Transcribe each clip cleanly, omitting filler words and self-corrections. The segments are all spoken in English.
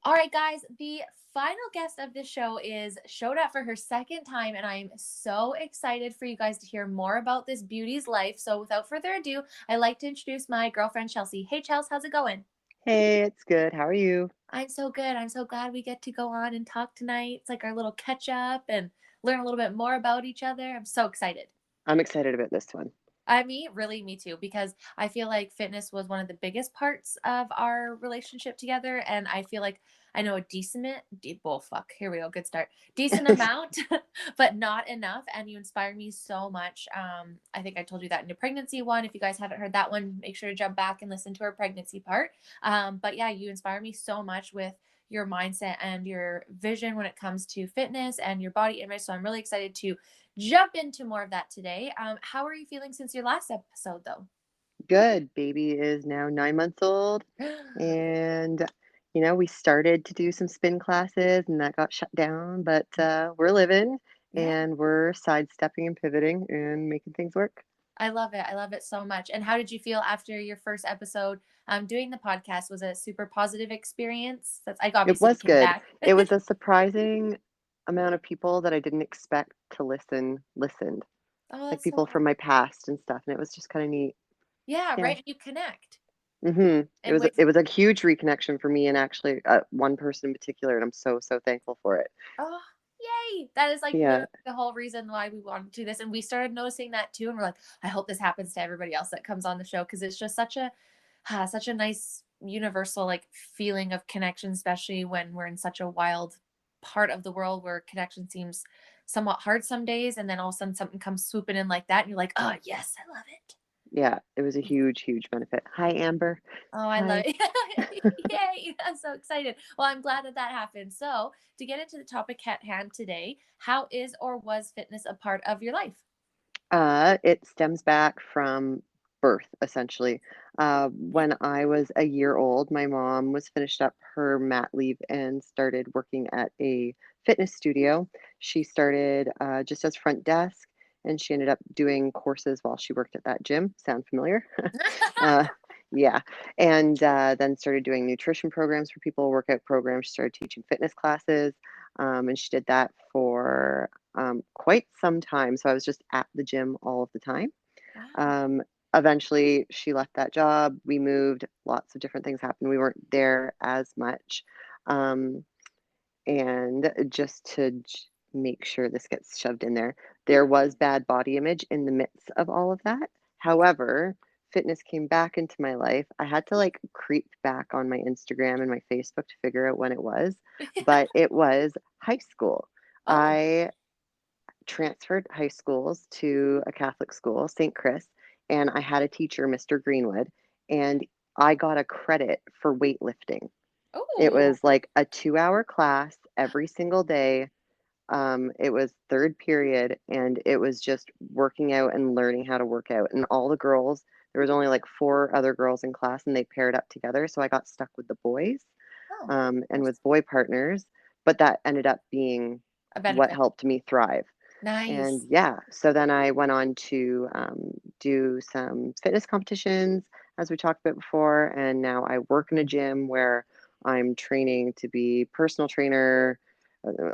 All right, guys, the final guest of this show is showed up for her second time, and I'm so excited for you guys to hear more about this beauty's life. So, without further ado, I'd like to introduce my girlfriend, Chelsea. Hey, Chelsea, how's it going? Hey, it's good. How are you? I'm so good. I'm so glad we get to go on and talk tonight. It's like our little catch up and learn a little bit more about each other. I'm so excited. I'm excited about this one. Really, me too, because I feel like fitness was one of the biggest parts of our relationship together. And I feel like I know a well, fuck, here we go, good start. Decent amount, but not enough. And you inspire me so much. I think I told you that in the pregnancy one. If you guys haven't heard that one, make sure to jump back and listen to our pregnancy part. But yeah, you inspire me so much with your mindset and your vision when it comes to fitness and your body image. So I'm really excited to jump into more of that today. How are you feeling since your last episode, though? Good. Baby is now 9 months old. And, we started to do some spin classes and that got shut down, but we're living Yeah, and we're sidestepping and pivoting and making things work. I love it. I love it so much. And how did you feel after your first episode doing the podcast? Was it a super positive experience? That's like It obviously you was came good. back. It was a surprising amount of people that I didn't expect to listened, Oh, like that's so people from cool. my past and stuff. And it was just kind of neat. Yeah, Yeah. right. You connect It in was ways. it was a huge reconnection for me and actually one person in particular, and I'm so thankful for it. Oh, yay! That is like Yeah. literally the whole reason why we wanted to do this. And we started noticing that too. And we're like, I hope this happens to everybody else that comes on the show because it's just such a nice universal like feeling of connection, especially when we're in such a wild part of the world where connection seems somewhat hard some days. And then all of a sudden something comes swooping in like that. And you're like, oh, yes, I love it. Yeah, it was a huge benefit. Hi, Amber. Oh, I love Hi. it. Yay. I'm so excited. Well, I'm glad that that happened. So, to get into the topic at hand today, how is or was fitness a part of your life? It stems back from birth, essentially. When I was a year old, my mom was finished up her mat leave and started working at a fitness studio. She started just as front desk, and she ended up doing courses while she worked at that gym. Sound familiar? uh, yeah. And then started doing nutrition programs for people, workout programs. She started teaching fitness classes, and she did that for quite some time. So I was just at the gym all of the time. Wow. Um, Eventually, she left that job. We moved. Lots of different things happened. We weren't there as much. Um, and just to make sure this gets shoved in there, there was bad body image in the midst of all of that. However, fitness came back into my life. I had to like creep back on my Instagram and my Facebook to figure out when it was, but it was high school. Oh, I transferred high schools to a Catholic school, St. Chris, and I had a teacher, Mr. Greenwood, and I got a credit for weightlifting. It oh, was like a 2-hour class every single day. It was third period, and it was just working out and learning how to work out. And all the girls, there was only like four other girls in class, and they paired up together. So I got stuck with the boys, oh, and with boy partners. But that ended up being a what benefit. helped me thrive. And Nice. yeah, so then I went on to do some fitness competitions, as we talked about before. And now I work in a gym where I'm training to be personal trainer,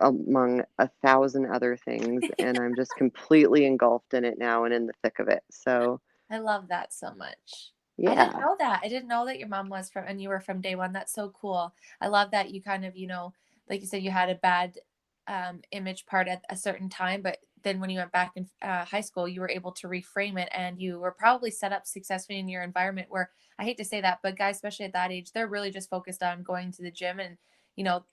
among 1,000 other things. And I'm just completely engulfed in it now and in the thick of it. So I love that so much. I didn't yeah, know that. I didn't know that your mom was from and you were from day one. That's so cool. I love that you kind of, like you said, you had a bad image part at a certain time, but then when you went back in high school, you were able to reframe it and you were probably set up successfully in your environment where I hate to say that, but guys, especially at that age, they're really just focused on going to the gym and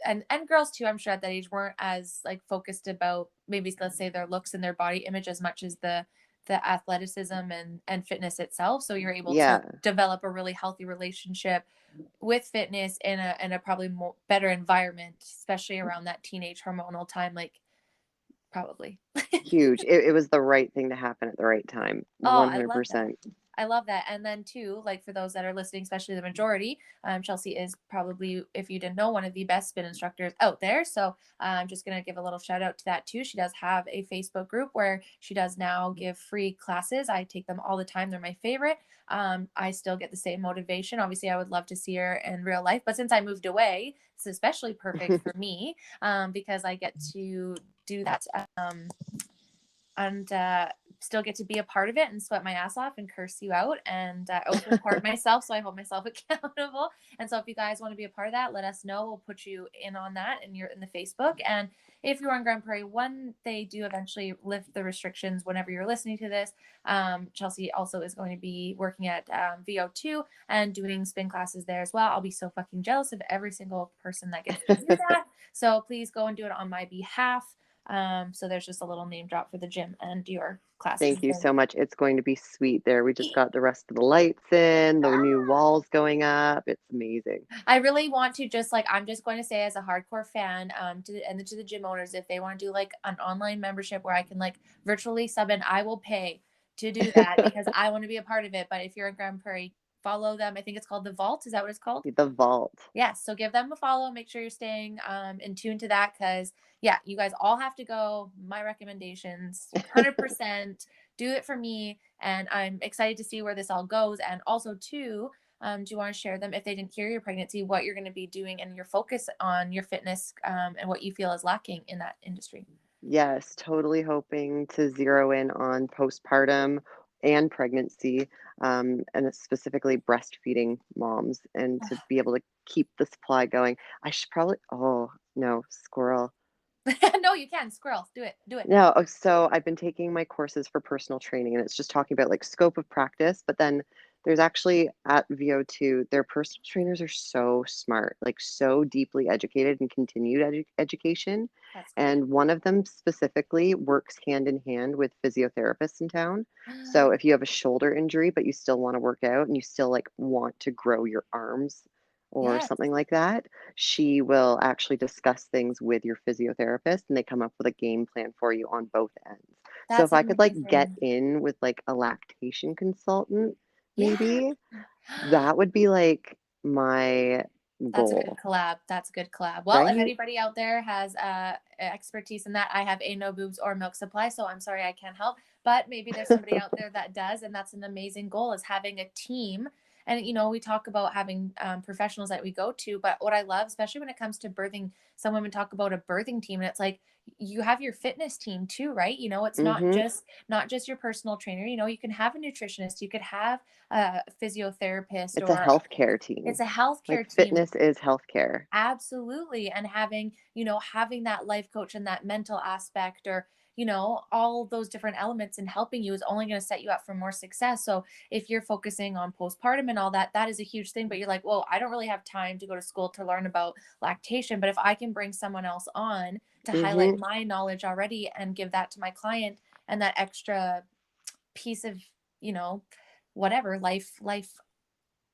and girls too, I'm sure at that age weren't as like focused about maybe let's say their looks and their body image as much as the athleticism and fitness itself, so you're able to yeah, develop a really healthy relationship with fitness in a probably more better environment, especially around that teenage hormonal time, like probably. huge. It was the right thing to happen at the right time, Oh, I love that. 100%. I love that. And then too, like for those that are listening, especially the majority, Chelsea is probably, if you didn't know, one of the best spin instructors out there. So I'm just gonna give a little shout out to that too. She does have a Facebook group where she does now give free classes. I take them all the time. They're my favorite. I still get the same motivation. Obviously, I would love to see her in real life, but since I moved away, it's especially perfect for me because I get to do that. And still get to be a part of it and sweat my ass off and curse you out. And I always record myself, so I hold myself accountable. And so if you guys want to be a part of that, let us know. We'll put you in on that, and you're in the Facebook. And if you're on Grand Prairie, when they do eventually lift the restrictions, whenever you're listening to this, Chelsea also is going to be working at VO2 and doing spin classes there as well. I'll be so fucking jealous of every single person that gets to do that. So please go and do it on my behalf. So there's just a little name drop for the gym and your classes Thank you there. so much. It's going to be sweet there. We just got the rest of the lights in, the new walls going up. It's amazing. I really want to just like I'm just going to say as a hardcore fan, to the gym owners, if they want to do like an online membership where I can like virtually sub in, I will pay to do that because I want to be a part of it. But if you're in Grand Prairie, follow them. I think it's called the Vault. Is that what it's called? The vault. Yes, so give them a follow. Make sure you're staying in tune to that because, yeah, you guys all have to go. My recommendations, 100%. Do it for me. And I'm excited to see where this all goes. And also, too, do you want to share them if they didn't hear your pregnancy, what you're going to be doing and your focus on your fitness and what you feel is lacking in that industry? Yes, totally hoping to zero in on postpartum and pregnancy, and it's specifically breastfeeding moms and to be able to keep the supply going. I should probably, oh no, squirrel. No, you can. Squirrel. Do it. Do it. No, so I've been taking my courses for personal training, and it's just talking about like scope of practice. But then there's actually at VO2, their personal trainers are so smart, like so deeply educated in continued education. That's cool. And one of them specifically works hand in hand with physiotherapists in town. So if you have a shoulder injury, but you still want to work out and you still like want to grow your arms or Yes, something like that, she will actually discuss things with your physiotherapist and they come up with a game plan for you on both ends. So if that's I could like get amazing. in with like a lactation consultant, Yeah. maybe that would be like my That's a good goal, collab. That's a good collab. Well, if right? anybody out there has expertise in that, I have a no boobs or milk supply, so I'm sorry I can't help. But maybe there's somebody out there that does, and that's an amazing goal is having a team. And we talk about having professionals that we go to, but what I love, especially when it comes to birthing, some women talk about a birthing team, and it's like you have your fitness team too, right? It's Mhm. not just your personal trainer. You can have a nutritionist, you could have a physiotherapist, It's a or healthcare it's team. a Like healthcare team. fitness is healthcare. Absolutely. And having that life coach and that mental aspect, or, all those different elements in helping you is only going to set you up for more success. So if you're focusing on postpartum and all that, that is a huge thing. But you're like, well, I don't really have time to go to school to learn about lactation. But if I can bring someone else on to highlight Mhm. my knowledge already and give that to my client and that extra piece of, you know, whatever life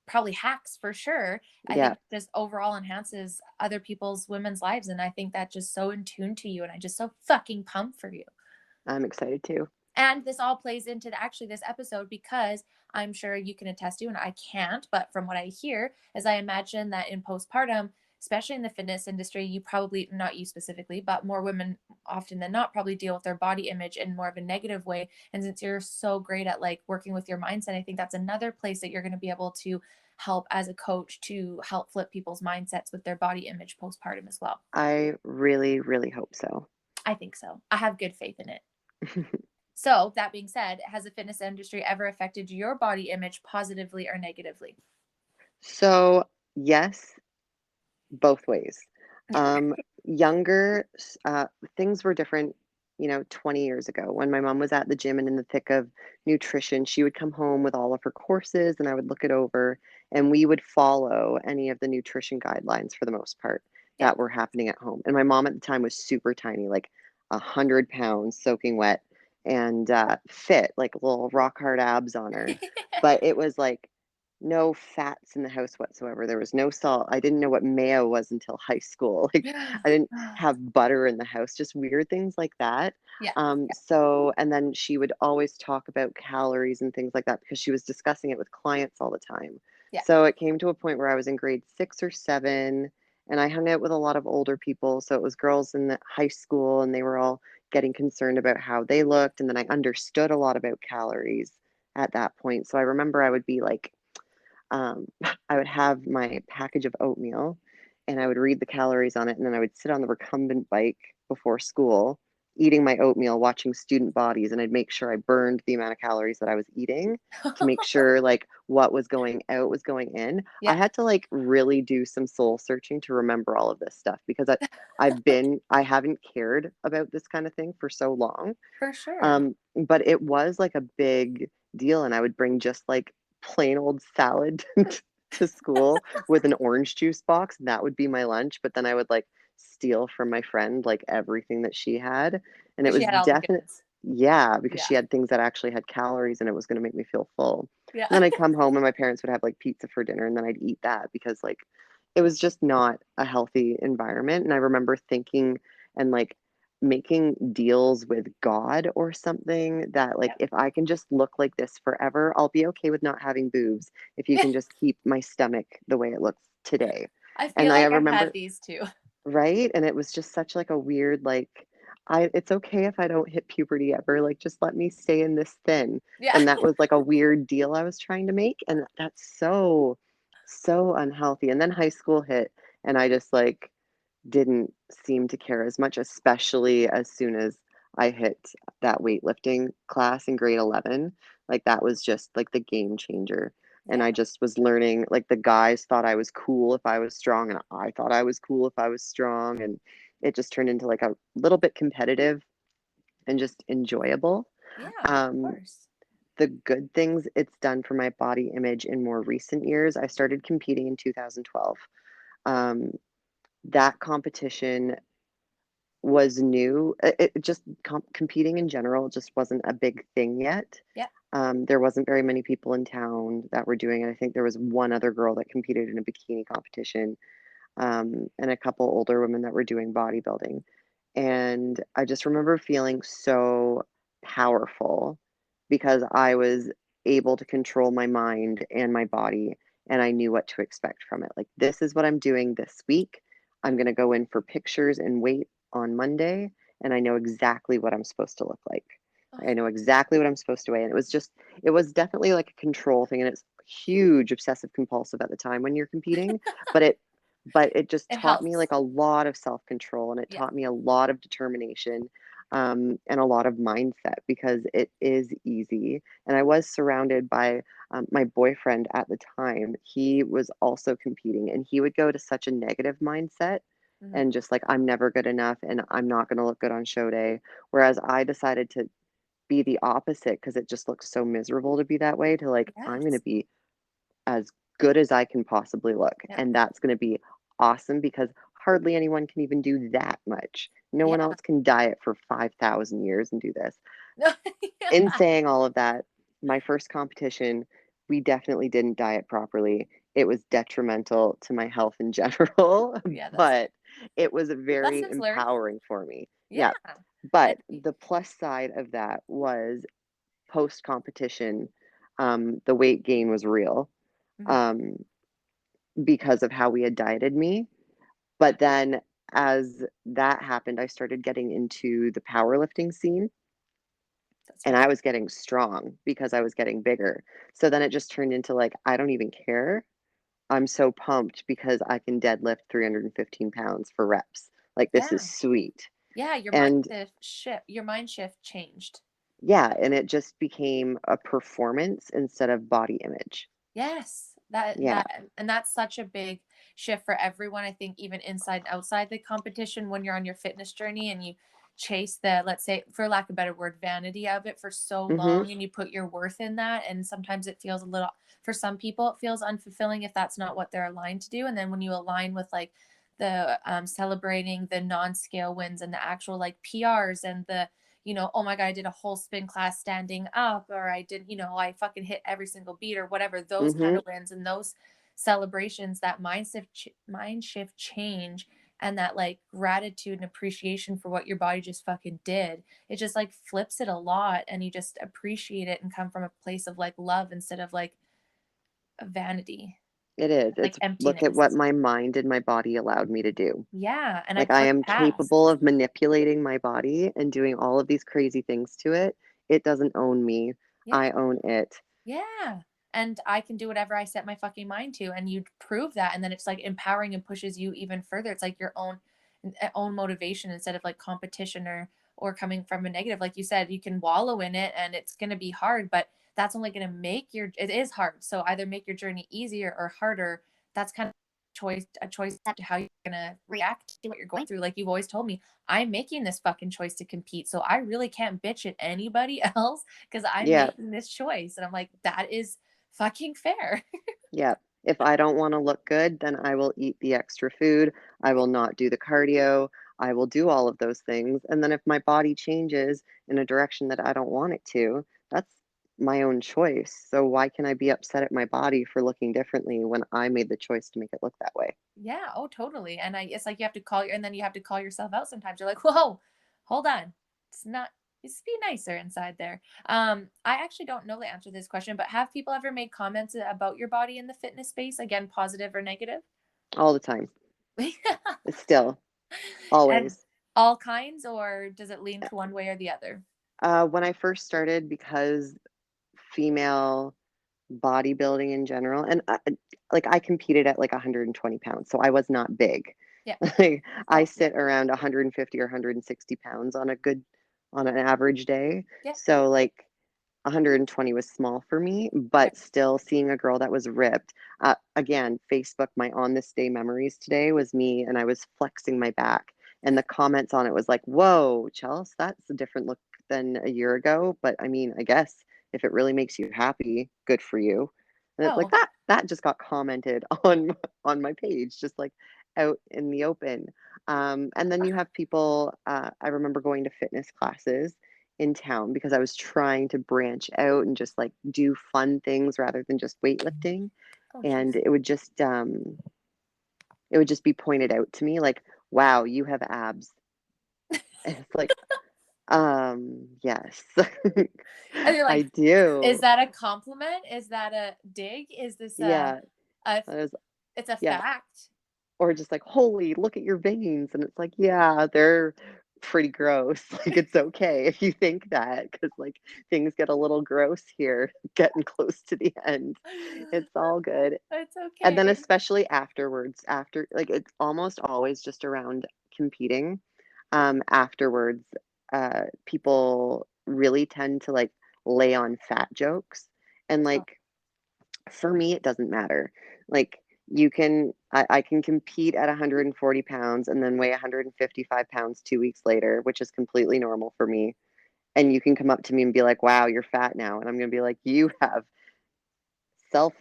probably hacks for sure. I Yeah, think just overall enhances other people's women's lives. And I think that just so in tune to you. And I just so fucking pumped for you. I'm excited too. And this all plays into actually this episode because I'm sure you can attest to, and I can't, but from what I hear, is I imagine that in postpartum, especially in the fitness industry, you probably, not you specifically, but more women often than not probably deal with their body image in more of a negative way. And since you're so great at like working with your mindset, I think that's another place that you're going to be able to help as a coach to help flip people's mindsets with their body image postpartum as well. I really, really hope so. I think so. I have good faith in it. So, that being said, has the fitness industry ever affected your body image positively or negatively? So, yes, both ways. Um, younger, things were different, 20 years ago when my mom was at the gym and in the thick of nutrition. She would come home with all of her courses and I would look it over and we would follow any of the nutrition guidelines for the most part Yeah. that were happening at home. And my mom at the time was super tiny, like 100 pounds soaking wet and fit, like little rock hard abs on her. But it was like no fats in the house whatsoever. There was no salt. I didn't know what mayo was until high school. Like, I didn't have butter in the house, just weird things like that. Yeah. Yeah. So, and then she would always talk about calories and things like that because she was discussing it with clients all the time. Yeah. So it came to a point where I was in grade 6 or 7, and I hung out with a lot of older people. So it was girls in the high school, and they were all getting concerned about how they looked. And then I understood a lot about calories at that point. So I remember I would be like, I would have my package of oatmeal and I would read the calories on it. And then I would sit on the recumbent bike before school, eating my oatmeal, watching student bodies. And I'd make sure I burned the amount of calories that I was eating to make sure like what was going out was going in. I Yeah. had to like really do some soul searching to remember all of this stuff because I haven't cared about this kind of thing for so long. For sure. But it was like a big deal, and I would bring just like plain old salad to school with an orange juice box, and that would be my lunch. But then I would like steal from my friend like everything that she had, and it Because she was had all the definite. goods. Yeah, because Yeah. she had things that actually had calories, and it was going to make me feel full. Yeah. And then I'd come home, and my parents would have like pizza for dinner, and then I'd eat that because like it was just not a healthy environment. And I remember thinking and like making deals with God or something that like Yeah. if I can just look like this forever, I'll be okay with not having boobs if you can just keep my stomach the way it looks today. I And feel I like I had remember, these too. right? And it was just such like a weird like it's okay if I don't hit puberty ever, like just let me stay in this thin. Yeah. And that was like a weird deal I was trying to make, and that's so unhealthy. And then high school hit and I just like didn't seem to care as much, especially as soon as I hit that weightlifting class in grade 11. Like that was just like the game changer. And Yeah. I just was learning, like the guys thought I was cool if I was strong, and I thought I was cool if I was strong. And it just turned into like a little bit competitive and just enjoyable. Yeah. Of Um, course. the good things it's done for my body image in more recent years, I started competing in 2012. Um, that competition was new. It just competing in general just wasn't a big thing yet. Yeah. There wasn't very many people in town that were doing it. I think there was one other girl that competed in a bikini competition, and a couple older women that were doing bodybuilding. And I just remember feeling so powerful because I was able to control my mind and my body, and I knew what to expect from it. Like, this is what I'm doing this week. I'm going to go in for pictures and weight on Monday, and I know exactly what I'm supposed to look like. Oh, I know exactly what I'm supposed to weigh. And it was definitely like a control thing. And it's huge obsessive compulsive at the time when you're competing, but it just it taught me helps. like a lot of self-control, and it Yeah. taught me a lot of determination, and a lot of mindset because it is easy. And I was surrounded by my boyfriend at the time. He was also competing, and he would go to such a negative mindset Mhm. and just like, I'm never good enough and I'm not going to look good on show day. Whereas I decided to be the opposite because it just looks so miserable to be that way, to like, I'm going to Yes. be as good as I can possibly look. Yeah. And that's going to be awesome because hardly anyone can even do that much. No one Yeah. else can diet for 5,000 years and do this. Yeah. In saying all of that, my first competition, we definitely didn't diet properly. It was detrimental to my health in general, Yeah. That's but it was very lessons learned. empowering for me. Yeah. Yeah. And But the plus side of that was post competition, the weight gain was real. mhm. Um, because of how we had dieted me. But then as that happened, I started getting into the powerlifting scene, That's and right. I was getting strong because I was getting bigger. So then it just turned into like, I don't even care. I'm so pumped because I can deadlift 315 pounds for reps. Like, this is Yeah. sweet. Yeah. And Your mind shift changed. yeah, and it just became a performance instead of body image. Yes, that Yeah. that and that's such a big shift for everyone. I think even inside and outside the competition, when you're on your fitness journey and you chase the, let's say, for lack of a better word, vanity of it for so Mhm. long, and you put your worth in that, and sometimes it feels a little, for some people it feels unfulfilling if that's not what they're aligned to do. And then when you align with like the celebrating the non-scale wins and the actual like PRs and the oh my God, I did a whole spin class standing up, or I did, I fucking hit every single beat or whatever, those kind Mhm. of wins and those celebrations, that mind shift change, and that like gratitude and appreciation for what your body just fucking did. It just like flips it a lot, and you just appreciate it and come from a place of like love instead of like vanity, It is. like It's look at what emptiness. my mind and my body allowed me to do. Yeah, and I Like, I pushed am past. capable of manipulating my body and doing all of these crazy things to it. It doesn't own me. Yeah. I own it. Yeah. And I can do whatever I set my fucking mind to, and you prove that, and then it's like empowering and pushes you even further. It's like your own motivation instead of like competition or coming from a negative. Like you said, you can wallow in it and it's going to be hard, but that's only going to make it is hard. So either make your journey easier or harder. That's kind of a choice to how you're going to react to what you're going through. Like you've always told me, I'm making this fucking choice to compete. So I really can't bitch at anybody else because I'm Yeah, making this choice. And I'm like, that is fucking fair. yeah. If I don't wanna look good, then I will eat the extra food. I will not do the cardio. I will do all of those things, and then if my body changes in a direction that I don't want it to, that's my own choice. So why can I be upset at my body for looking differently when I made the choice to make it look that way? Yeah, oh, totally. And it's like you have to and then you have to call yourself out sometimes. You're like, whoa, hold on. It's not, just be nicer inside there. I actually don't know the answer to this question, but have people ever made comments about your body in the fitness space? Again, positive or negative? All the time. Still, And always. all kinds, or does it lean to one way or the other? When I first started, because female bodybuilding in general, and like I competed at like 120 pounds, so I was not big. Yeah. Like I Oh, yeah. sit around 150 or 160 pounds on an average day. Yeah. So like 120 was small for me, Right. but still seeing a girl that was ripped. Again, Facebook, my on this day memories today was me, and I was flexing my back. And the comments on it was like, whoa, Chelsea, that's a different look than a year ago. But I mean, I guess if it really makes you happy, good for you. And it's like Oh, that just got commented on my page, just like out in the open. And then you have people, I remember going to fitness classes in town because I was trying to branch out and just like do fun things rather than just weightlifting. oh, And jeez. it would just be pointed out to me like, wow, you have abs. And it's like, yes, And you're I like, is do. that a compliment? Is that a dig? Is this Yeah. a, I was, it's a yeah. fact? Or just like, holy, look at your veins. And it's like, yeah, they're pretty gross. Like, it's okay if you think that, because like things get a little gross here, getting close to the end. It's all good. It's And then okay. especially afterwards, after like it's almost always just around competing. Afterwards, people really tend to like lay on fat jokes. And Oh, like for me, it doesn't matter. Like I can compete at 140 pounds and then weigh 155 pounds 2 weeks later, which is completely normal for me. And you can come up to me and be like, wow, you're fat now. And I'm going to be like, you have self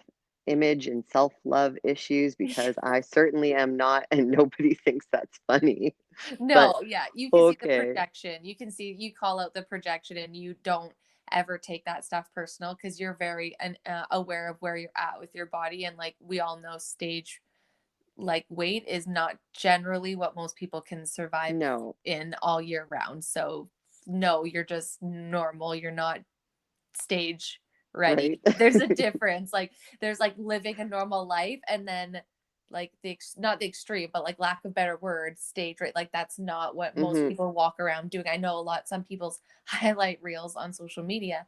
image and self love issues because I certainly am not. And nobody thinks that's funny. But no, yeah, you can see the okay. projection. You can see you call out the projection, and you don't ever take that stuff personal because you're very aware of where you're at with your body, and like we all know, stage like weight is not generally what most people can survive No, in all year round. So no, you're just normal. You're not stage ready. right? There's a difference. Like there's like living a normal life, and then like not the extreme, but like lack of better words, stage right. Like that's not what most Hmm. people walk around doing. I know some people's highlight reels on social media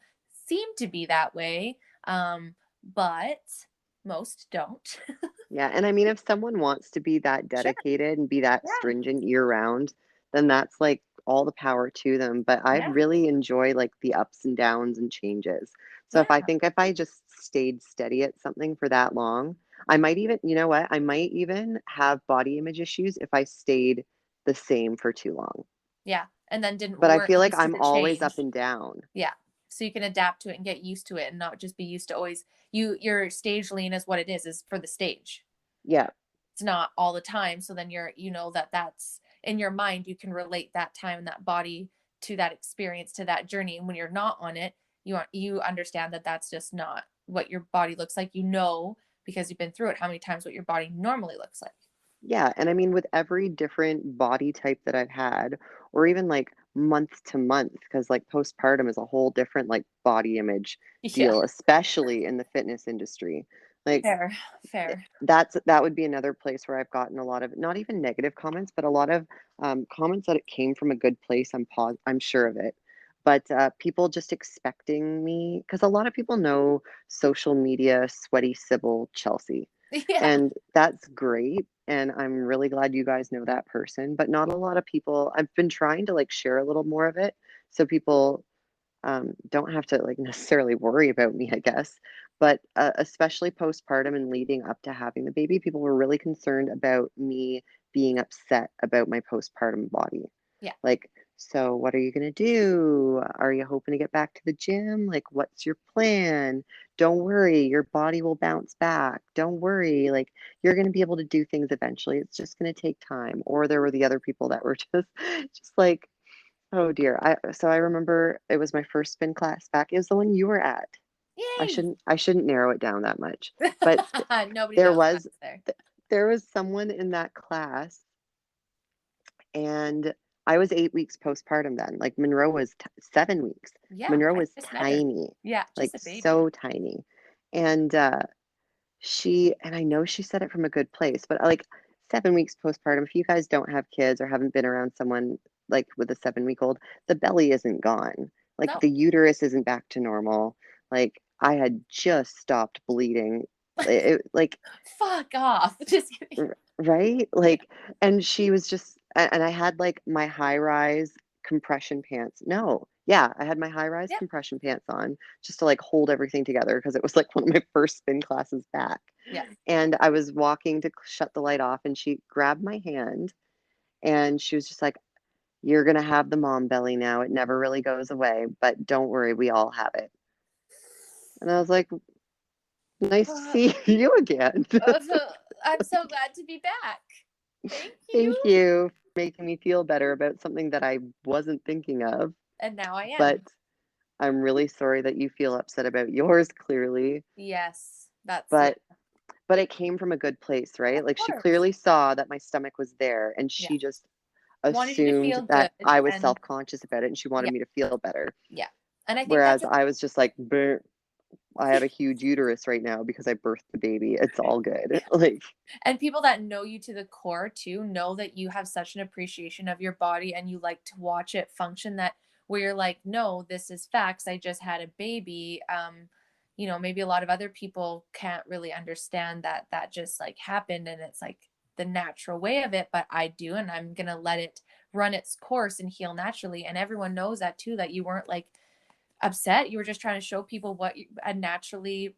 seem to be that way. But most don't. Yeah, and I mean, if someone wants to be that Sure. dedicated and be that Yeah. stringent year round, then that's like all the power to them. But I Yeah. really enjoy like the ups and downs and changes. So Yeah. if I just stayed steady at something for that long, I might even, you know what? I might even have body image issues if I stayed the same for too long. Yeah. And then But I weren't feel like used to I'm the always up change. and down. Yeah. So you can adapt to it and get used to it and not just be used to always your stage lean is what it is for the stage. Yeah. It's not all the time. So then that that's in your mind, you can relate that time and that body to that experience, to that journey. And when you're not on it, you understand that that's just not what your body looks like, because you've been through it how many times, what your body normally looks like. Yeah, and I mean, with every different body type that I've had, or even like month to month, because like postpartum is a whole different like body image Yeah. deal, especially in the fitness industry. Like Fair. Fair. that would be another place where I've gotten a lot of not even negative comments, but a lot of comments that it came from a good place. I'm sure of it, but people just expecting me because a lot of people know social media sweaty Sybil Chelsea, Yeah. and that's great. And I'm really glad you guys know that person, but not a lot of people. I've been trying to like share a little more of it so people don't have to like necessarily worry about me, I guess. But especially postpartum and leading up to having the baby, people were really concerned about me being upset about my postpartum body. Yeah. Like, so what are you going to do? Are you hoping to get back to the gym? Like, what's your plan? Don't worry, your body will bounce back. Don't worry, like, you're going to be able to do things eventually. It's just going to take time. Or there were the other people that were just like, oh dear. I remember it was my first spin class back. It was the one you were at. Yay. I shouldn't narrow it down that much. But Nobody there knows when I was was there. there was someone in that class and I was 8 weeks postpartum then. Like Monroe was 7 weeks. Yeah, Monroe I was just met her. tiny. Yeah, Like just a baby. so tiny. And and I know she said it from a good place, but like 7 weeks postpartum, if you guys don't have kids or haven't been around someone like with a 7 week old, the belly isn't gone. Like No. the uterus isn't back to normal. Like I had just stopped bleeding. Like, Fuck off. Just kidding. right? Yeah. Like, and she was just, and I had like my high rise compression pants. No, yeah, I had my high rise Yep. compression pants on just to like hold everything together because it was like one of my first spin classes back. Yeah. And I was walking to shut the light off, and she grabbed my hand and she was just like, "You're going to have the mom belly now. It never really goes away, but don't worry, we all have it." And I was like, "Nice to Uh, see you again." I'm so glad to be back. Thank Thank you. you for making me feel better about something that I wasn't thinking of, And now I but am. I'm really sorry that you feel upset about yours clearly. Yes. That's, yeah. But it came from a good place, Of right? Like she course. clearly saw that my stomach was there and Yeah. she just Wanted you to assumed feel good. that I was And self-conscious about it and she wanted yeah. me to feel better. Yeah. And I think Whereas that's I was just like, "Bleh, I have a huge uterus right now because I birthed the baby. It's all good." Like, and people that know you to the core too know that you have such an appreciation of your body and you like to watch it function, that where you're like, no, this is facts, I just had a baby. Maybe a lot of other people can't really understand that that just like happened and it's like the natural way of it, but I do, and I'm gonna let it run its course and heal naturally. And everyone knows that too, that you weren't like upset. You were just trying to show people what a naturally,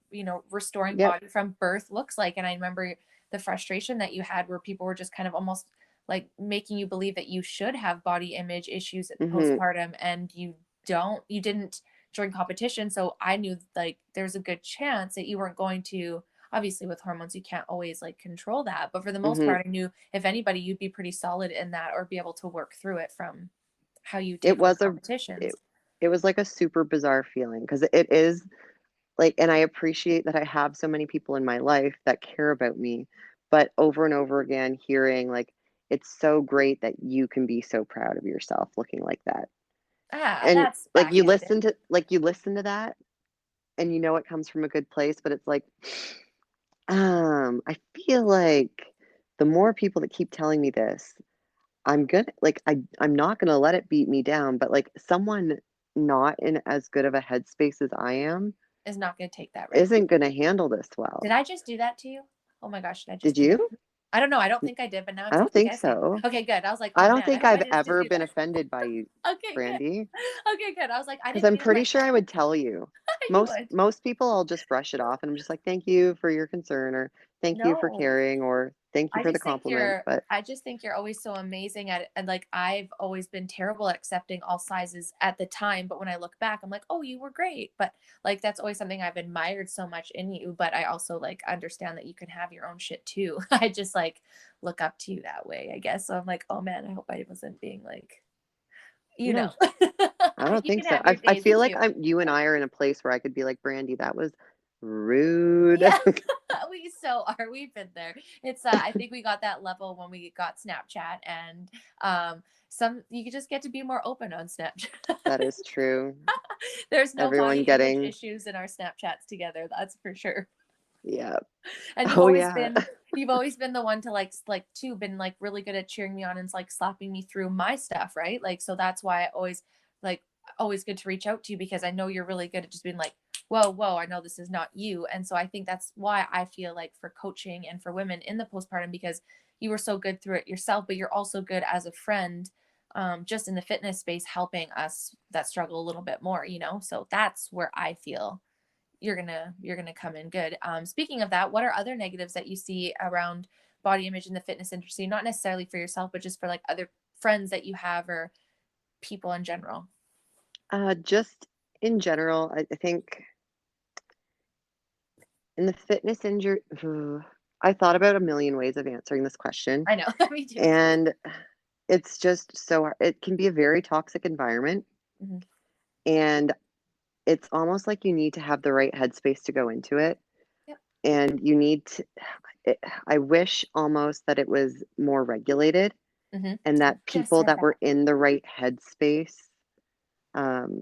restoring yep. body from birth looks like. And I remember the frustration that you had where people were just kind of almost like making you believe that you should have body image issues Hmm. postpartum, and you didn't during competition. So I knew like there's a good chance that you weren't going to, obviously with hormones, you can't always like control that. But for the most Hmm. part, I knew if anybody, you'd be pretty solid in that or be able to work through it from how you It did with was a it, competitions. it was like a super bizarre feeling because it is like, and I appreciate that I have so many people in my life that care about me, but over and over again hearing like it's so great that you can be so proud of yourself looking like that. Ah, And that's backhanded. you listen to that and you know it comes from a good place, but it's like I feel like the more people that keep telling me this, I'm good like I'm not going to let it beat me down, but like someone not in as good of a headspace as I am Is not gonna take that risk. isn't going to handle this Did well. I just do that to you? Oh my gosh, did I just Did do that? you? I don't know. I don't think I did, but now I'm I don't second think guessing. so. Okay, good. I was like, I oh don't man, I think hope I I've didn't just ever do been that. offended by you, Okay, good. Brandy, Okay, good. I was like, I because didn't I'm mean it pretty like sure I that. would tell you. You Most would. most people I'll just brush it off and I'm just like, "Thank you for your concern," or "Thank you for No. caring," or "Thank you for the compliment." But I just think you're always so amazing at it. And like I've always been terrible at accepting all sizes at the time, but when I look back, I'm like, oh, you were great. But like that's always something I've admired so much in you. But I also like understand that you can have your own shit too. I just like look up to you that way, I guess. So I'm like, oh man, I hope I wasn't being like you know. No, I don't You think can so. have your I days feel like too. you and I are in a place where I could be like, Brandy, that was rude. Yeah, we so are. We've been there. It's I think we got that level when we got Snapchat, and some you could just get to be more open on Snapchat. That is true. There's no Everyone body image getting, issues in our Snapchats together, that's for sure. yeah. And Oh, yeah. you've always been the one to like too been like really good at cheering me on and like slapping me through my stuff, right? Like so that's why I always like always good to reach out to you because I know you're really good at just being like, whoa, I know this is not you. And so I think that's why I feel like for coaching and for women in the postpartum, because you were so good through it yourself, but you're also good as a friend, just in the fitness space, helping us that struggle a little bit more, you know? So that's where I feel you're gonna come in good. Speaking of that, what are other negatives that you see around body image in the fitness industry? Not necessarily for yourself, but just for like other friends that you have or people in general. Just in general, I think in the fitness injury, I thought about a million ways of answering this question, I know, me too. and it's just it can be a very toxic environment, Hmm. and it's almost like you need to have the right headspace to go into it, Yep. and you need to it, I wish almost that it was more regulated Hmm. and I that just people said that that. were in the right headspace um,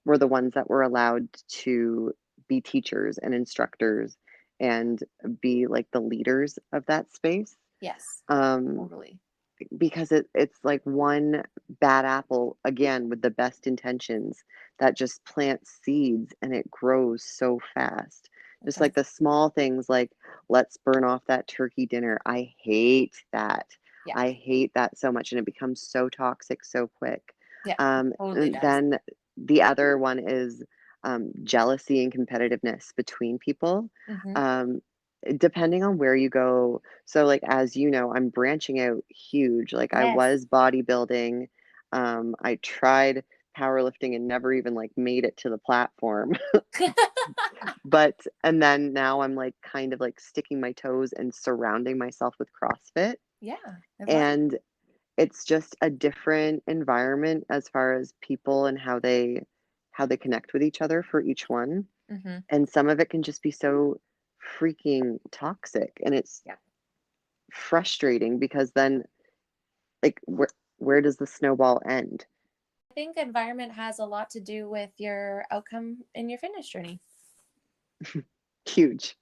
were the ones that were allowed to be teachers and instructors and be like the leaders of that space. Yes, Um, totally. because it's like one bad apple again with the best intentions that just plants seeds and it grows so fast. It Just does. like the small things like let's burn off that turkey dinner. I hate that. Yeah, I hate that so much and it becomes so toxic so quick. yeah, totally And does. then the other one is jealousy and competitiveness between people. Hmm. Um, depending on where you go, so, like, as you know, I'm branching out huge. Like, I Yes. was bodybuilding. I tried powerlifting and never even like made it to the platform. But and then now I'm like kind of like sticking my toes and surrounding myself with CrossFit. Yeah, I love it. And it's just a different environment as far as people and how they connect with each other for each one. Hmm. And some of it can just be so freaking toxic. And it's Yeah. frustrating because then like where does the snowball end? I think environment has a lot to do with your outcome in your fitness journey. Huge.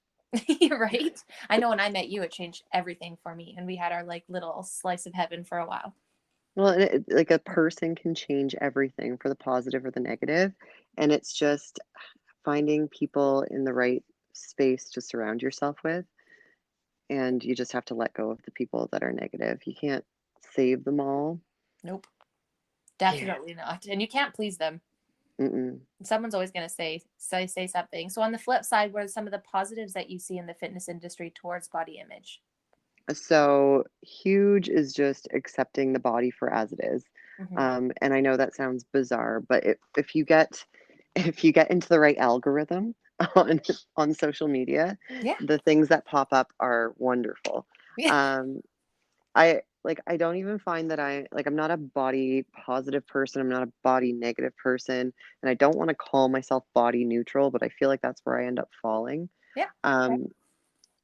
Right? I know when I met you, it changed everything for me, and we had our like little slice of heaven for a while. Well, and like a person can change everything for the positive or the negative, and it's just finding people in the right space to surround yourself with, and you just have to let go of the people that are negative. You can't save them all. Nope, Yeah. definitely not. And you can't please them. Mm-mm. Someone's always going to say something. So on the flip side, what are some of the positives that you see in the fitness industry towards body image? So huge is just accepting the body for as it is. Hmm. And I know that sounds bizarre, but if you get if you get into the right algorithm on on social media, Yeah. the things that pop up are wonderful. Yeah. Um, I don't even find that I'm not a body positive person. I'm not a body negative person, and I don't want to call myself body neutral, but I feel like that's where I end up falling. Yeah. Okay. Um,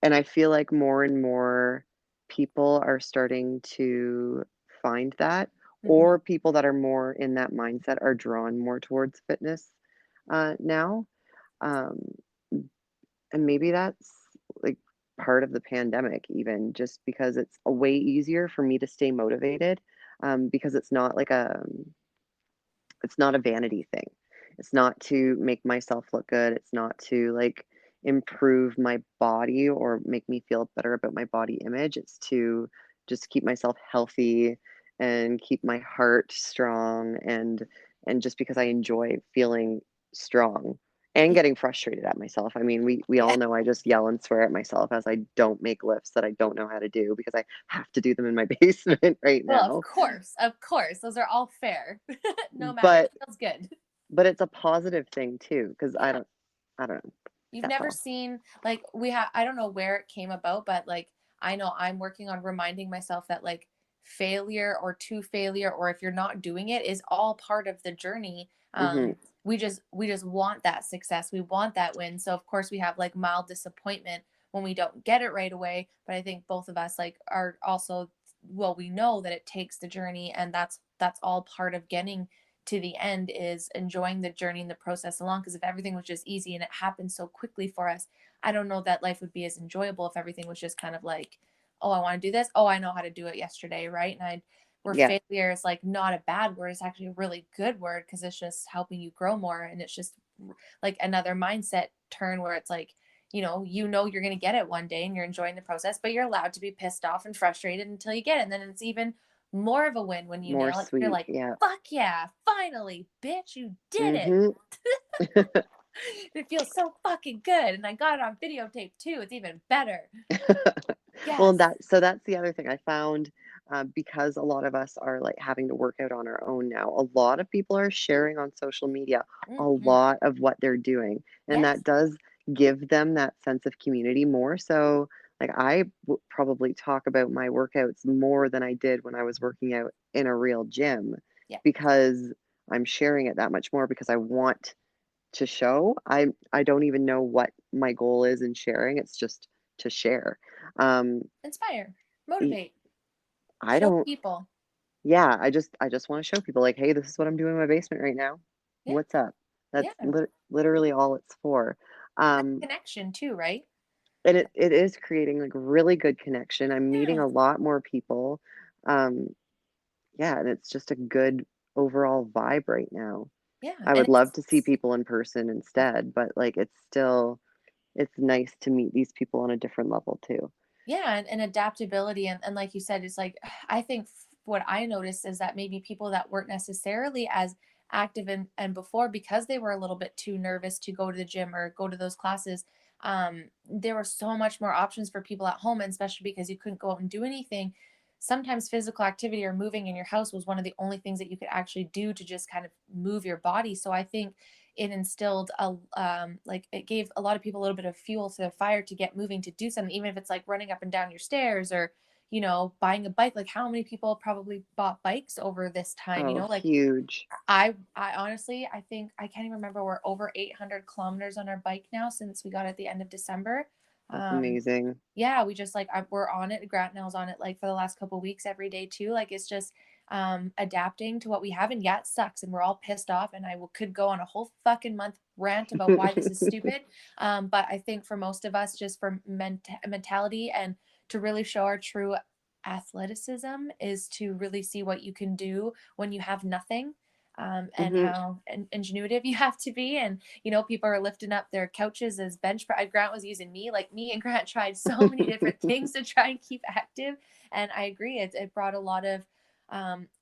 and I feel like more and more people are starting to find that, Hmm. or people that are more in that mindset are drawn more towards fitness now. Um, and maybe that's like part of the pandemic, even just because it's a way easier for me to stay motivated because it's not a vanity thing. It's not to make myself look good. It's not to like improve my body or make me feel better about my body image. It's to just keep myself healthy and keep my heart strong and just because I enjoy feeling strong and getting frustrated at myself. I mean, we Yeah. all know I just yell and swear at myself as I don't make lifts that I don't know how to do because I have to do them in my basement right Well, of now. course, of course, those are all fair. No matter, it But feels good. But it's a positive thing too, because Yeah. I don't know. You've That's never all. seen like I don't know where it came about, but like I know I'm working on reminding myself that like failure or to failure, or if you're not doing it, is all part of the journey. Mhm. We just want that success. We want that win. So of course we have like mild disappointment when we don't get it right away. But I think both of us like are also, well, we know that it takes the journey, and that's all part of getting to the end, is enjoying the journey and the process along. Because if everything was just easy and it happened so quickly for us, I don't know that life would be as enjoyable if everything was just kind of like, oh, I want to do this. Oh, I know how to do it yesterday, right? And I where Yeah, failure is like not a bad word, it's actually a really good word because it's just helping you grow more, and it's just like another mindset turn where it's like, you know you're going to get it one day and you're enjoying the process, but you're allowed to be pissed off and frustrated until you get it. And then it's even more of a win when you more nail it. You're sweet, like, yeah. fuck yeah, finally, bitch, you did it. Mhm. It feels so fucking good. And I got it on videotape too. It's even better. Well, Yes. that's the other thing I found, because a lot of us are, like, having to work out on our own now, a lot of people are sharing on social media a Hmm. lot of what they're doing, and that Yes. does give them that sense of community more so, like, I would probably talk about my workouts more than I did when I was working out in a real gym Yeah. because I'm sharing it that much more because I want to show. I don't even know what my goal is in sharing, it's just to share. Um, Inspire. y Motivate. I Show don't people. yeah, I just wanna show people, like, "Hey, this is what I'm doing in my basement right now. Yeah. What's up?" That's Yeah. literally all it's for. Um, Connection too, right? and it is creating, like, really good connection. I'm meeting Yeah. a lot more people. Um, yeah, and it's just a good overall vibe right now. Yeah. I And would love to see people in person instead, but, like, it's nice to meet these people on a different level too. yeah, and adaptability, and like you said, it's like, I think what I noticed is that maybe people that weren't necessarily as active and before, because they were a little bit too nervous to go to the gym or go to those classes, there were so much more options for people at home, and especially because you couldn't go out and do anything. Sometimes physical activity or moving in your house was one of the only things that you could actually do to just kind of move your body. So I think it instilled a like it gave a lot of people a little bit of fuel to the fire to get moving, to do something, even if it's like running up and down your stairs, or buying a bike. Like, how many people probably bought bikes over this time, Oh, like huge. I honestly, I think, I can't even remember, we're over 800 kilometers on our bike now since we got it at the end of December. That's um amazing. yeah, we just like, we're on it. Grant nell's on it like for the last couple weeks every day too. Like, it's just adapting to what we have. And yeah, it sucks and we're all pissed off, and could go on a whole fucking month rant about why this is stupid. But I think for most of us, just for mentality, and to really show our true athleticism, is to really see what you can do when you have nothing. And Mhm. how ingenuitive you have to be. And people are lifting up their couches as bench press. Grant was using me, like me and Grant tried so many different things to try and keep active. And I agree, it brought a lot of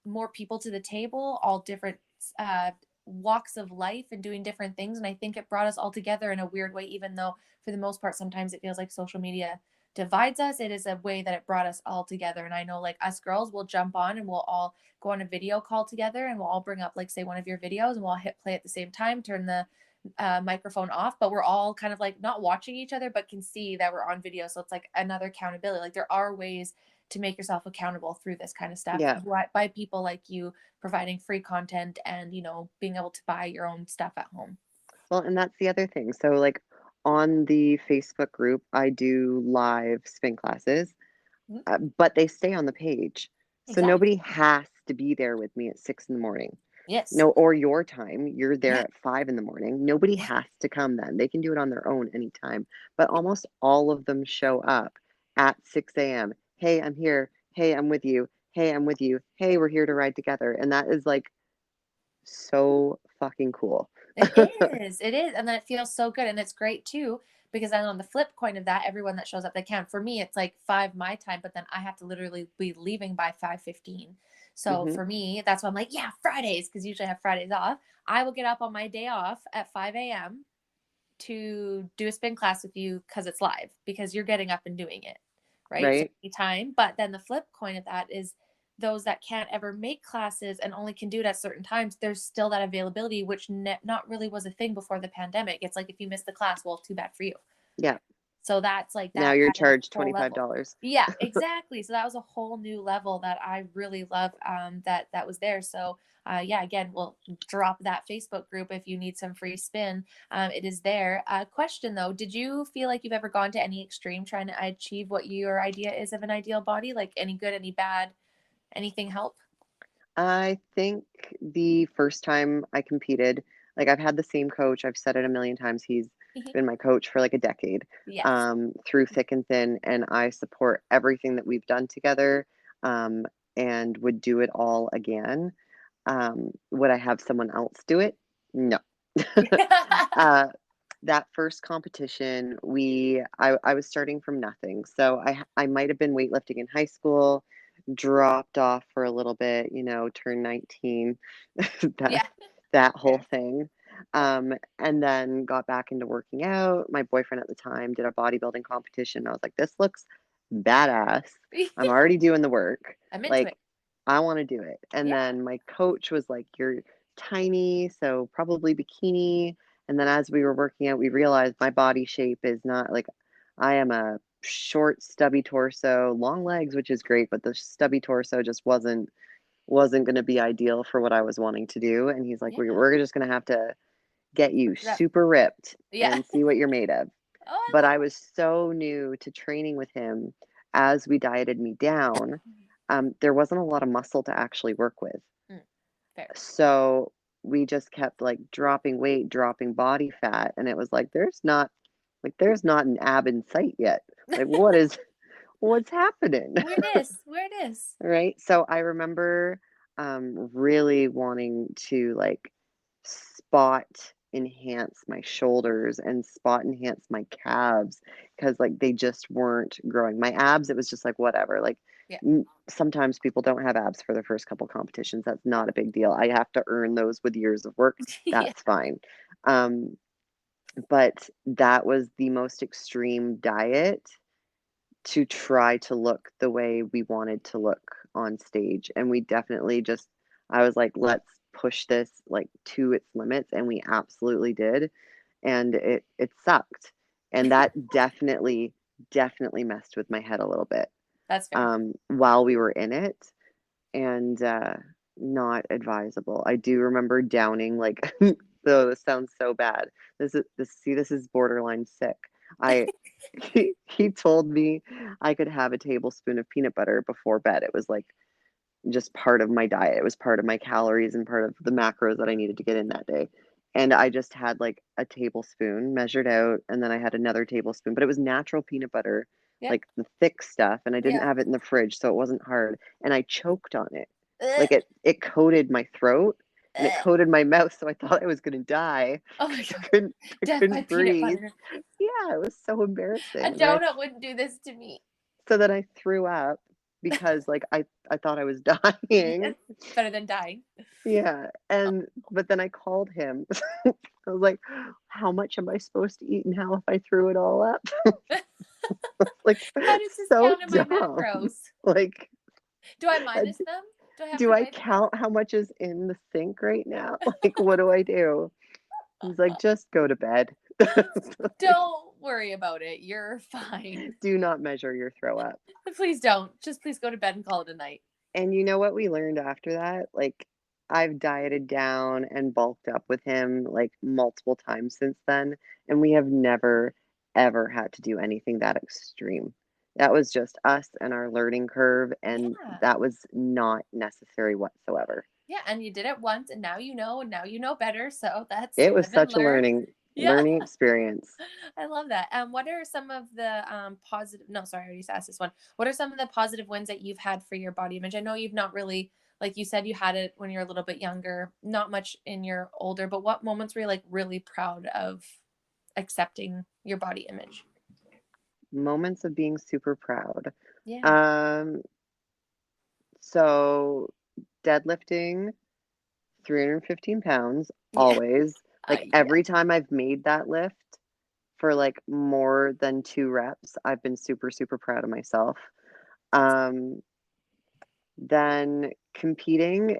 more people to the table, all different uh, walks of life, and doing different things. And I think it brought us all together in a weird way, even though for the most part sometimes it feels like social media divides us. It is a way that it brought us all together. And I know, like, us girls will jump on and we'll all go on a video call together, and we'll all bring up, like, say, one of your videos, and we'll all hit play at the same time, turn the microphone off, but we're all kind of like not watching each other, but can see that we're on video. So it's like another accountability. Like, there are ways to make yourself accountable through this kind of stuff, Yeah. by people like you providing free content, and being able to buy your own stuff at home. Well, and that's the other thing. So, like, on the Facebook group, I do live spin classes, Mhm. but they stay on the page. So Exactly. nobody has to be there with me at 6 in the morning. Yes. No, or your time. You're there Yeah. at 5 in the morning. Nobody Yeah. has to come then. They can do it on their own anytime. But Yeah. almost all of them show up at 6 a.m. Hey, I'm here. Hey, I'm with you. Hey, I'm with you. Hey, we're here to ride together. And that is like so fucking cool. It is. It is. And then it feels so good. And it's great too, because then on the flip coin of that, everyone that shows up, they can. For me, it's like 5 my time, but then I have to literally be leaving by 5:15. So Hmm. for me, that's why I'm like, yeah, Fridays, because usually I have Fridays off. I will get up on my day off at 5 a.m. to do a spin class with you because it's live, because you're getting up and doing it, right? So Right? anytime. But then the flip coin of that is, those that can't ever make classes and only can do it at certain times, there's still that availability, which not really was a thing before the pandemic. It's like, if you miss the class, well, too bad for you. Yeah. So that's like Now that you're added a charged whole level. $25. Yeah, exactly. So that was a whole new level that I really love, that was there. So yeah, again, we'll drop that Facebook group if you need some free spin. It is there. Question though, did you feel like you've ever gone to any extreme trying to achieve what your idea is of an ideal body? Like any good, any bad, anything help? I think the first time I competed, like I've had the same coach, I've said it a million times, he's been my coach for like a decade, Yes. through thick and thin, and I support everything that we've done together, um, and would do it all again. Would I have someone else do it? No. Uh, that first competition, I was starting from nothing. So I might have been weightlifting in high school, dropped off for a little bit, turned 19, that Yeah. that whole Fair. thing. And then got back into working out. My boyfriend at the time did a bodybuilding competition. I was like, this looks badass. I'm already doing the work. I'm into it. Like, I want to do it. And Yeah. then my coach was like, you're tiny, so probably bikini. And then as we were working out, we realized my body shape is not like I am a short, stubby torso, long legs, which is great, but the stubby torso just wasn't going to be ideal for what I was wanting to do. And he's like, Yeah. we're just going to have to get you Switch it up. super ripped Yeah. and see what you're made of. Oh, I But love I was so new to training with him as we dieted me down. it. There wasn't a lot of muscle to actually work with. Mm, fair. So we just kept like dropping weight, dropping body fat, and it was like there's not an ab in sight yet. Like what's happening? Where it is. Where it is. Right? So I remember really wanting to like spot enhance my shoulders and spot enhance my calves because like they just weren't growing. My abs, it was just like whatever. Like Yeah. sometimes people don't have abs for their first couple competitions. That's not a big deal. I have to earn those with years of work. Yeah. That's fine. Um, but that was the most extreme diet to try to look the way we wanted to look on stage. And we definitely just, I was like, let's push this like to its limits. And we absolutely did. And it sucked. And that definitely messed with my head a little bit That's fair. while we were in it. And not advisable. I do remember downing like, though this sounds so bad. This is borderline sick. I he told me I could have a tablespoon of peanut butter before bed. It was like just part of my diet. It was part of my calories and part of the macros that I needed to get in that day. And I just had like a tablespoon measured out, and then I had another tablespoon, but it was natural peanut butter, Yep. like the thick stuff, and I didn't Yep. have it in the fridge, so it wasn't hard. And I choked on it. Ugh, Like it coated my throat and it ugh. coated my mouth, so I thought I was gonna die Oh my because I god. couldn't I Death by couldn't peanut breathe. butter. Yeah, it was so A embarrassing. And I donut wouldn't do this to me. so then I threw up because like I thought I was dying. It's better than dying. Yeah, and but then I called him. I was like, "How much am I supposed to eat and how if I threw it all up?" Like, How does this so count in my dumb. macros? Like, Do I uh, minus them? Do I have do to I weigh them out? count how much is in the sink right now? Like, what do I do? He's like, "Just go to bed." Like, Don't worry about it. You're fine. do not measure your throw up. Please don't. Just please go to bed and call it a night. And you know what we learned after that? Like, I've dieted down and bulked up with him like multiple times since then, and we have never, ever had to do anything that extreme. That was just us and our learning curve, and Yeah. that was not necessary whatsoever. Yeah. And you did it once and now you know better. So that's It was live and such a learn. Yeah. learning experience. I love that. What are some of the positive? No, sorry, I already asked this one. What are some of the positive wins that you've had for your body image? I know you've not really, like you said, you had it when you're a little bit younger, not much in your older, but what moments were you like really proud of accepting your body image? Moments of being super proud. Yeah. Um, so deadlifting 315 pounds, Yeah. always. Like Yeah. every time I've made that lift for like more than 2 reps, I've been super, super proud of myself. That's Um, then competing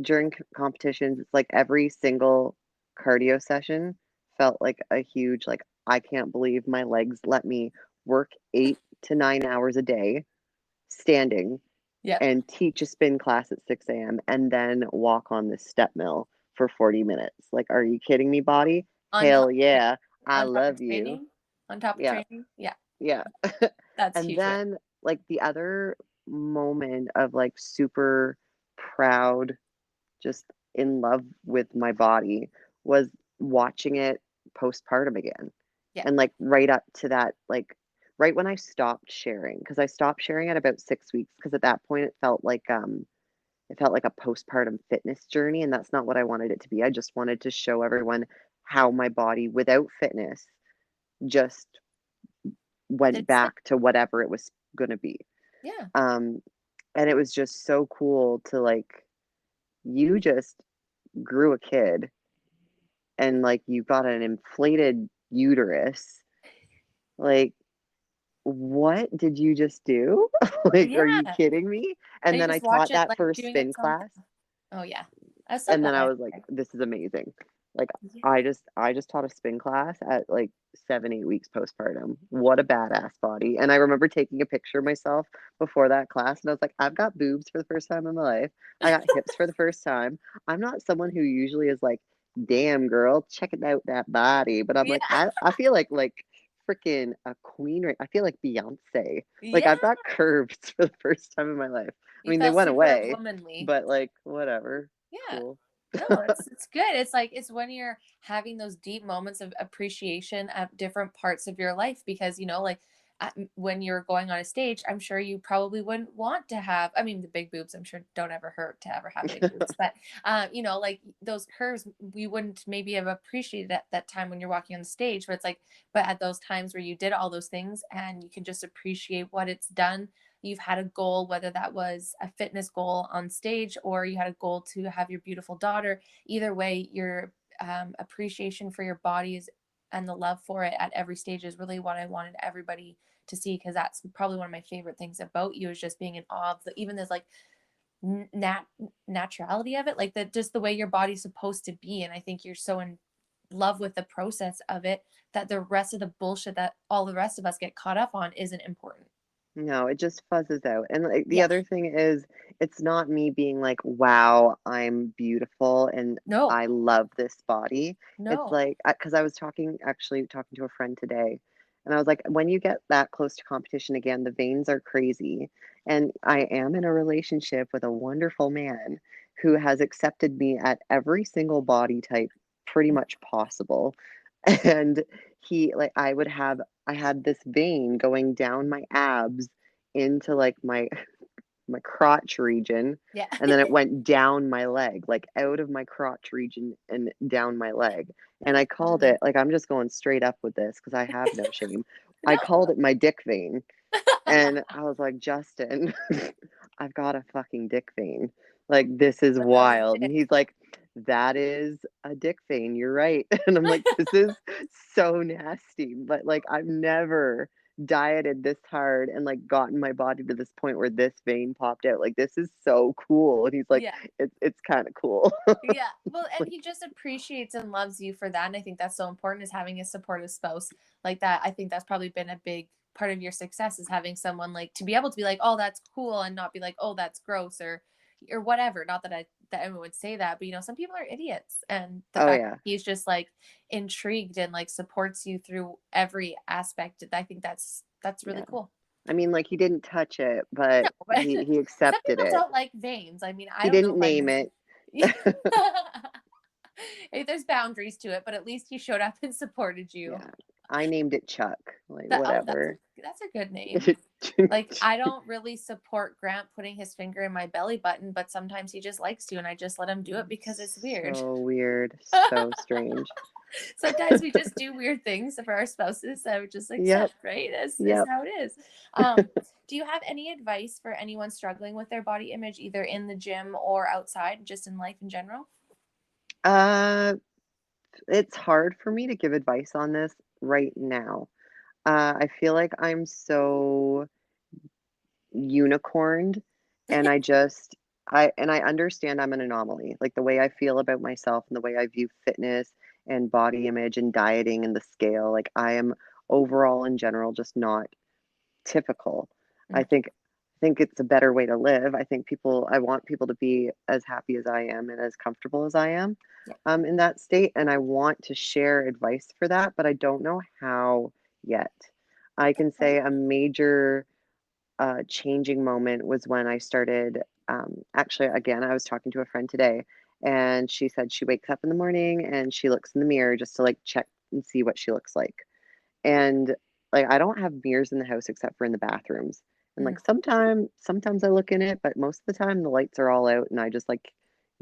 during competitions, it's like every single cardio session felt like a huge like I can't believe my legs let me work 8 to 9 hours a day standing Yep. and teach a spin class at 6 a.m. and then walk on the step mill for 40 minutes. Like, are you kidding me, body? On top Hell yeah. I on top of love you. training? On top of Yeah. training? Yeah. Yeah. That's And huge win. then, like, the other moment of like super proud, just in love with my body was watching it postpartum again. Yeah. And like right up to that, like right when I stopped sharing, because I stopped sharing at about 6 weeks, because at that point it felt like a postpartum fitness journey, and that's not what I wanted it to be. I just wanted to show everyone how my body without fitness just went It's back to whatever it was gonna be. yeah. Um, and it was just so cool to like you just grew a kid and like you got an inflated uterus. Like, what did you just do? Like, are you Yeah. kidding me? And And you then I just watch taught it, that like, first doing spin its own class, thing. Oh, yeah. That's so and glad then I I was like, there. this is amazing. Like, Yeah. I just taught a spin class at like 7, 8 weeks postpartum. What a badass body. And I remember taking a picture of myself before that class, and I was like, I've got boobs for the first time in my life. I got hips for the first time. I'm not someone who usually is like, damn girl, check it out that body. But I'm Yeah. like, I feel like freaking a queen, right? I feel like Beyonce. Like Yeah. I've got curves for the first time in my life. I You mean, they felt went super away, womanly. but like whatever. Yeah. Cool. No, it's good. It's like it's when you're having those deep moments of appreciation at different parts of your life because like when you're going on a stage, I'm sure you probably wouldn't want to have. I mean, the big boobs, I'm sure don't ever hurt to ever have big boobs, but like those curves, we wouldn't maybe have appreciated at that time when you're walking on the stage. But it's like, but at those times where you did all those things and you can just appreciate what it's done, you've had a goal, whether that was a fitness goal on stage or you had a goal to have your beautiful daughter. Either way, your appreciation for your bodies and the love for it at every stage is really what I wanted everybody to see, because that's probably one of my favorite things about you is just being in awe of even this like nat naturality of it, like that, just the way your body's supposed to be. And I think you're so in love with the process of it that the rest of the bullshit that all the rest of us get caught up on isn't important. No, it just fuzzes out. And like the Yeah. other thing is it's not me being like, wow, I'm beautiful and No. I love this body. It's No. like, because I was actually talking to a friend today, and I was like, when you get that close to competition again, the veins are crazy. And I am in a relationship with a wonderful man who has accepted me at every single body type pretty much possible. And like, I had this vein going down my abs into like my crotch region, Yeah. and then it went down my leg, like out of my crotch region and down my leg. And I called Funny. it, like, I'm just going straight up with this because I have no shame. I called No. it my dick vein. And I was like, Justin, I've got a fucking dick vein. Like, this is But that was wild. And it. he's like, that is a dick vein. You're right. And I'm like, this is so nasty. But like, I've never dieted this hard and like gotten my body to this point where this vein popped out. Like, this is so cool. And he's like, Yeah. it's kind of cool. Yeah. Well, and Like, he just appreciates and loves you for that. And I think that's so important, is having a supportive spouse like that. I think that's probably been a big part of your success, is having someone like to be able to be like, oh, that's cool, and not be like, oh, that's gross, or whatever. Not that anyone would say that, but some people are idiots. And the oh fact yeah. that he's just like intrigued and like supports you through every aspect, I think that's really Yeah. cool. I mean, like he didn't touch it, No, but but he some accepted people it. don't like veins. I mean, I He don't know didn't if I'm name as it. there's boundaries to it, but at least he showed up and supported you. Yeah. I named it Chuck. Like, That oh, that's a whatever. that's a good name. Like, I don't really support Grant putting his finger in my belly button, but sometimes he just likes to, and I just let him do it because it's weird. So weird. So strange. Sometimes we just do weird things for our spouses that we just Yep. accept, right? Is Yep. how it is. Do you have any advice for anyone struggling with their body image, either in the gym or outside, just in life in general? Uh, it's hard for me to give advice on this right now. I feel like I'm so unicorned, and I understand I'm an anomaly. Like the way I feel about myself and the way I view fitness and body image and dieting and the scale. Like, I am overall in general just not typical. I Mhm. think it's a better way to live. I want people to be as happy as I am and as comfortable as I am, Yeah. in that state, and I want to share advice for that, but I don't know how yet. I can Okay. say a major, changing moment was when I started, actually, again, I was talking to a friend today, and she said she wakes up in the morning and she looks in the mirror just to, like, check and see what she looks like. And, like, I don't have mirrors in the house except for in the bathrooms. And, like, Mhm. sometimes I look in it, but most of the time the lights are all out and I just, like,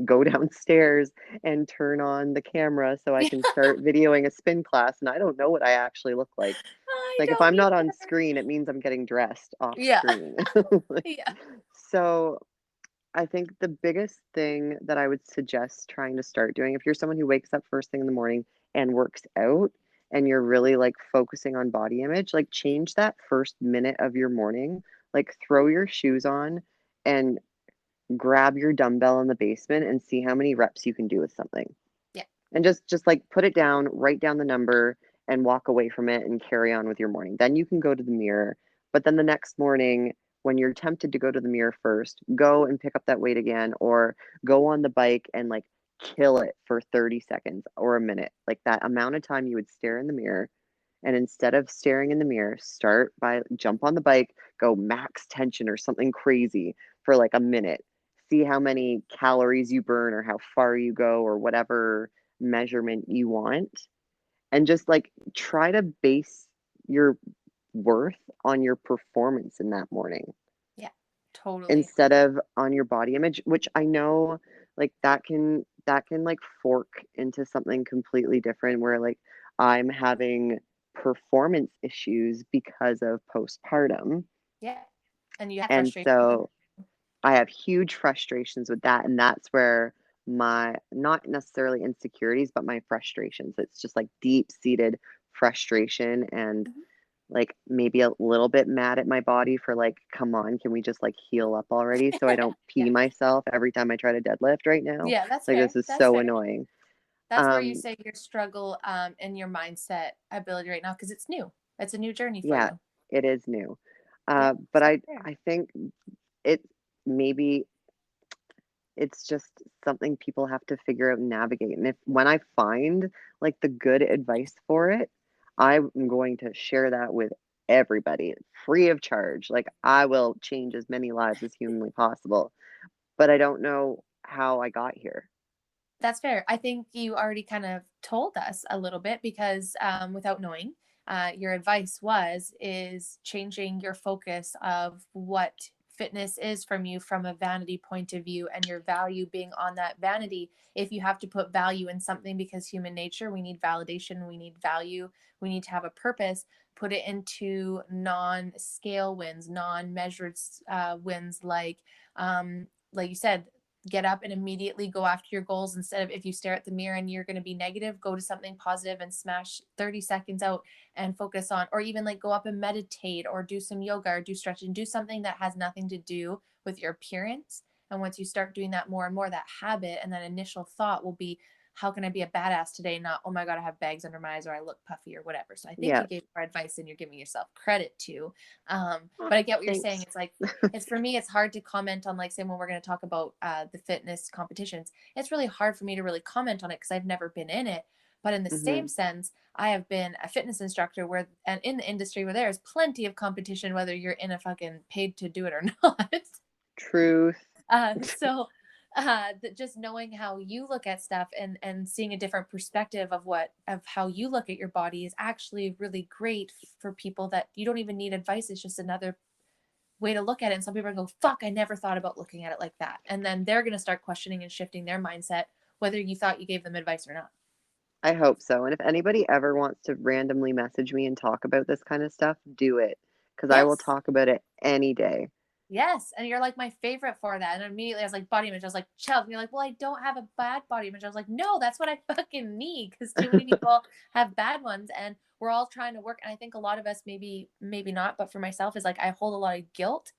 go downstairs and turn on the camera so I can start videoing a spin class, and I don't know what I actually look like. I Like, if don't I'm not on either. screen, it means I'm getting dressed off Yeah. screen. Like, Yeah. so I think the biggest thing that I would suggest trying to start doing, if you're someone who wakes up first thing in the morning and works out and you're really like focusing on body image, like change that first minute of your morning, like throw your shoes on and grab your dumbbell in the basement and see how many reps you can do with something. Yeah. And just like put it down, write down the number and walk away from it and carry on with your morning. Then you can go to the mirror. But then the next morning, when you're tempted to go to the mirror first, go and pick up that weight again or go on the bike and like kill it for 30 seconds or a minute. Like that amount of time you would stare in the mirror. And instead of staring in the mirror, start by jump on the bike, go max tension or something crazy for like a minute. See how many calories you burn or how far you go or whatever measurement you want, and just like try to base your worth on your performance in that morning Yeah. Totally. instead of on your body image, which I know like that can like fork into something completely different where like I'm having performance issues because of postpartum. Yeah. And you have And frustration with so I have huge frustrations with that, and that's where my not necessarily insecurities, but my frustrations. It's just like deep-seated frustration and Mhm. like maybe a little bit mad at my body for like, come on, can we just like heal up already so I don't Yeah. pee myself every time I try to deadlift right now? Yeah, that's Like fair. this is That's so fair. annoying. That's where you Um, say your struggle and your mindset ability right now because it's new. It's a new journey for yeah, you. it is new. Yeah. But So I fair. I think it maybe it's just something people have to figure out and navigate, and if when I find, like, the good advice for it, I'm going to share that with everybody, free of charge, like, I will change as many lives as humanly possible, but I don't know how I got here. That's fair. I think you already kind of told us a little bit because without knowing, your advice is changing your focus of what fitness is from you from a vanity point of view and your value being on that vanity. If you have to put value in something because human nature, we need validation, we need value, we need to have a purpose, put it into non-scale wins, non-measured wins like you said, get up and immediately go after your goals instead of if you stare at the mirror and you're going to be negative, go to something positive and smash 30 seconds out and focus on, or even like go up and meditate or do some yoga or do stretching, do something that has nothing to do with your appearance. And once you start doing that more and more, that habit and that initial thought will be, how can I be a badass today? Not, oh my God, I have bags under my eyes or I look puffy or whatever. So I think Yeah. you gave our advice and you're giving yourself credit to. Oh, But I get what you're saying. thanks. It's like, it's for me, it's hard to comment on, like, say, when we're going to talk about the fitness competitions, it's really hard for me to really comment on it because I've never been in it. But in the same Mhm. sense, I have been a fitness instructor where, and in the industry where there's plenty of competition, whether you're in a fucking paid to do it or not. Truth. So just knowing how you look at stuff and seeing a different perspective of what of how you look at your body is actually really great for people that you don't even need advice. It's just another way to look at it. And some people are going to go, fuck, I never thought about looking at it like that. And then they're going to start questioning and shifting their mindset, whether you thought you gave them advice or not. I hope so, and if anybody ever wants to randomly message me and talk about this kinda stuff, do it, because I will Yes. talk about it any day. Yes. And you're like my favorite for that. And immediately I was like, body image. I was like, chill. And you're like, well, I don't have a bad body image. I was like, no, that's what I fucking need. Because too many people have bad ones and we're all trying to work. And I think a lot of us, maybe not, but for myself, is like I hold a lot of guilt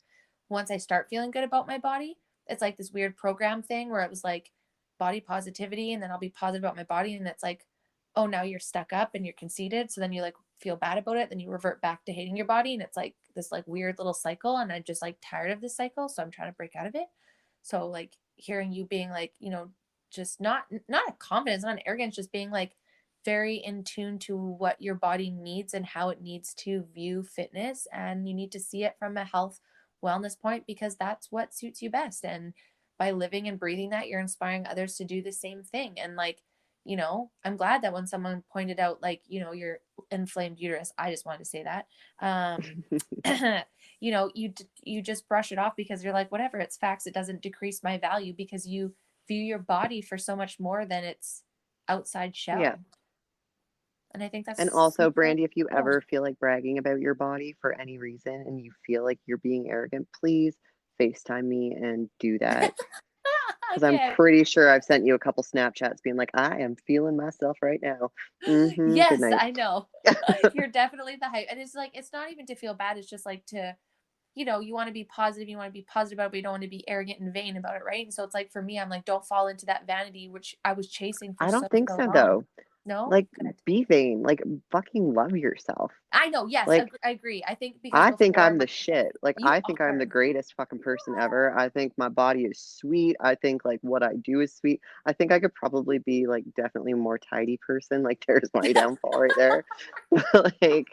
once I start feeling good about my body. It's like this weird program thing where it was like body positivity and then I'll be positive about my body. And it's like, oh, now you're stuck up and you're conceited. So then you like feel bad about it. Then you revert back to hating your body. And it's like this like weird little cycle. And I'm just like tired of this cycle. So I'm trying to break out of it. So like hearing you being like, just not a confidence, not an arrogance, just being like very in tune to what your body needs and how it needs to view fitness. And you need to see it from a health wellness point because that's what suits you best. And by living and breathing that, you're inspiring others to do the same thing. And like, I'm glad that when someone pointed out like, your inflamed uterus, I just wanted to say that. You just brush it off because you're like, whatever, it's facts. It doesn't decrease my value because you view your body for so much more than its outside Yeah. shell. And I think that's And also, super Brandy, if you cool. ever feel like bragging about your body for any reason and you feel like you're being arrogant, please FaceTime me and do that. Because I'm Okay. pretty sure I've sent you a couple Snapchats being like, I am feeling myself right now. Good Yes, night. I know. You're definitely the hype. And it's like, it's not even to feel bad. It's just like to, you want to be positive. You want to be positive about it, but you don't want to be arrogant and vain about it. Right. And so it's like, for me, I'm like, don't fall into that vanity, which I was chasing for I so, don't think so so, long. though. No? Like, Good. be vain. Like, fucking love yourself. I know. Yes. Like, I agree. I think because I think before I'm my, the shit. Like, you I think I'm are, the greatest fucking you person are. ever. I think my body is sweet. I think, like, what I do is sweet. I think I could probably be, like, definitely a more tidy person. Like, there's my downfall right there. Like,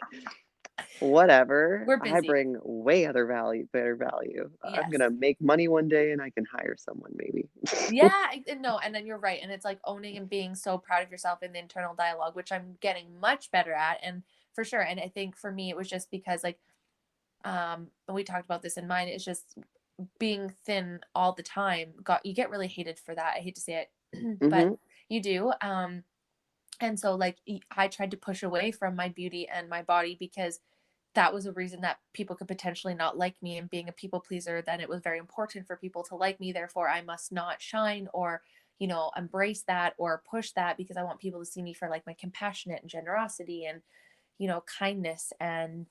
whatever. We're I busy. bring way other value, better value. I'm Yes. gonna make money one day and I can hire someone maybe. Yeah, and no, and then you're right. And it's like owning and being so proud of yourself in the internal dialogue, which I'm getting much better at. And for sure. And I think for me, it was just because like, and we talked about this in mine, it's just being thin all the time you get really hated for that. I hate to say it, but Hmm. you do. And so like I tried to push away from my beauty and my body because that was a reason that people could potentially not like me, and being a people pleaser, then it was very important for people to like me, therefore I must not shine or embrace that or push that because I want people to see me for like my compassionate and generosity and kindness. And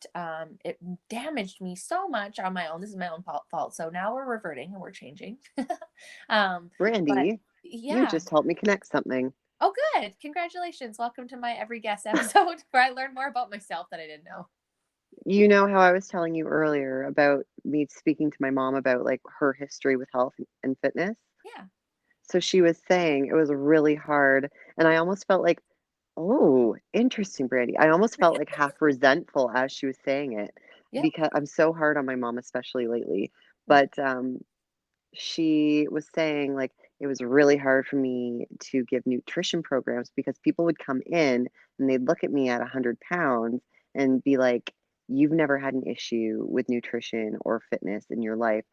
it damaged me so much on my own. This is my own fault. So now we're reverting and we're changing. But Brandy, you yeah. just helped me connect something. Oh, good. Congratulations. Welcome to my every guest episode where I learn more about myself that I didn't know. You know how I was telling you earlier about me speaking to my mom about like her history with health and fitness? Yeah. So she was saying it was really hard. And I almost felt like, oh, interesting, Brandy. I almost felt like half resentful as she was saying it Yep. because I'm so hard on my mom, especially lately. Mm. But she was saying like it was really hard for me to give nutrition programs because people would come in and they'd look at me at 100 pounds and be like, you've never had an issue with nutrition or fitness in your life.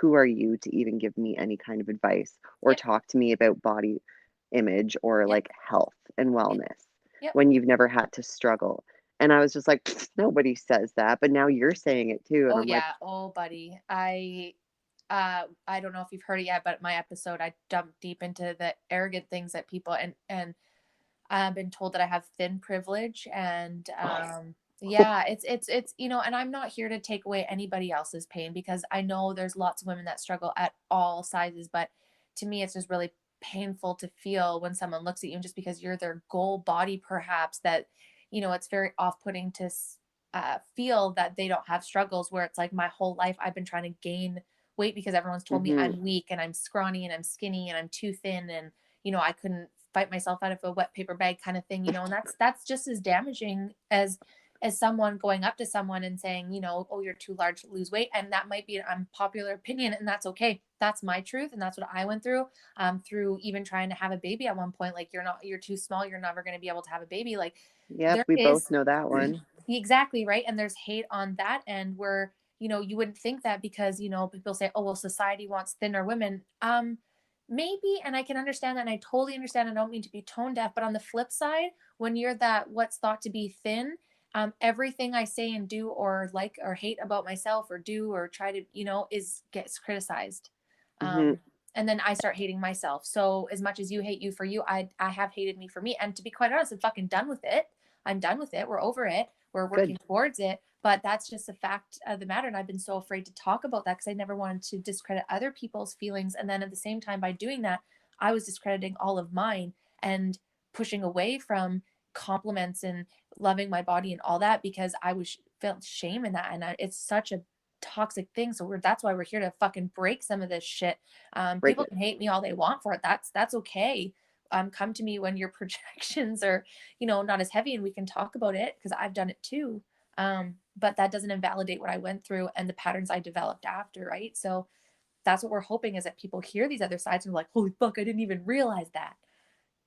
Who are you to even give me any kind of advice or Yep. talk to me about body image or Yep. like health and Yep. wellness Yep. when you've never had to struggle? And I was just like, nobody says that, but now you're saying it too. And Oh I'm like, yeah. Oh buddy. I don't know if you've heard it yet, but my episode I dumped deep into the arrogant things that people and I've been told that I have thin privilege. And yeah, it's and I'm not here to take away anybody else's pain because I know there's lots of women that struggle at all sizes, but to me it's just really painful to feel when someone looks at you and just because you're their goal body perhaps that it's very off-putting to feel that they don't have struggles where it's like my whole life I've been trying to gain weight because everyone's told me mhm, I'm weak and I'm scrawny and I'm skinny and I'm too thin and I couldn't fight myself out of a wet paper bag kind of thing, and that's just as damaging as someone going up to someone and saying, oh, you're too large to lose weight. And that might be an unpopular opinion, and that's okay. That's my truth, and that's what I went through even trying to have a baby at one point. Like, you're too small, you're never going to be able to have a baby. Like, yep, there we both is know that one. exactly right. And there's hate on that end where, you wouldn't think that because, people say, oh, well, society wants thinner women. Maybe, and I can understand that. And I totally understand. I don't mean to be tone deaf, but on the flip side, when you're that what's thought to be thin, everything I say and do or like or hate about myself or do or try to, is gets criticized. Mhm. And then I start hating myself. So as much as you hate you for you, I have hated me for me. And to be quite honest, I'm fucking done with it. I'm done with it. We're over it. We're Good. working towards it. But that's just a fact of the matter. And I've been so afraid to talk about that because I never wanted to discredit other people's feelings. And then at the same time, by doing that, I was discrediting all of mine and pushing away from compliments and loving my body and all that, because I was felt shame in that, and it's such a toxic thing. So that's why we're here to fucking break some of this shit. Break People it. can hate me all they want for it. That's okay. Come to me when your projections are, not as heavy, and we can talk about it, because I've done it too. But that doesn't invalidate what I went through and the patterns I developed after, right? So that's what we're hoping, is that people hear these other sides and are like, holy fuck, I didn't even realize that.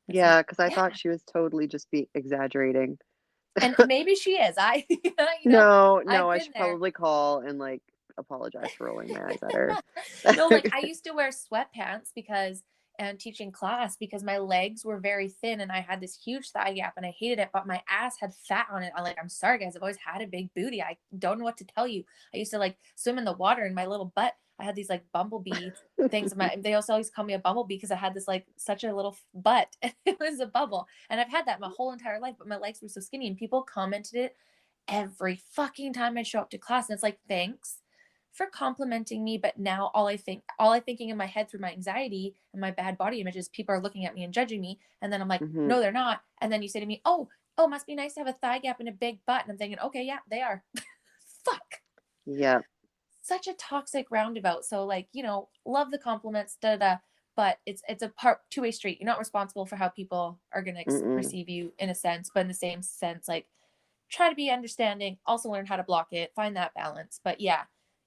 It's like, Yeah, because I yeah. thought she was totally just be exaggerating. And maybe she is. No, no, I've I been should there. probably call and like apologize for rolling my eyes at her. No, like I used to wear sweatpants because and teaching class, because my legs were very thin and I had this huge thigh gap and I hated it, but my ass had fat on it. I'm sorry guys, I've always had a big booty. I don't know what to tell you. I used to like swim in the water and my little butt. I had these like bumblebee things. They also always call me a bumblebee because I had this like such a little butt. It was a bubble. And I've had that my whole entire life, but my legs were so skinny and people commented it every fucking time I show up to class. And it's like, thanks for complimenting me. But now all I thinking in my head through my anxiety and my bad body image is people are looking at me and judging me. And then I'm like, Hmm. no, they're not. And then you say to me, oh, must be nice to have a thigh gap and a big butt. And I'm thinking, okay, yeah, they are. Fuck. Yeah. Such a toxic roundabout. So like, love the compliments, da da. But it's a part two-way street. You're not responsible for how people are gonna Mm-mm. receive you in a sense, but in the same sense, like try to be understanding, also learn how to block it, find that balance. But yeah,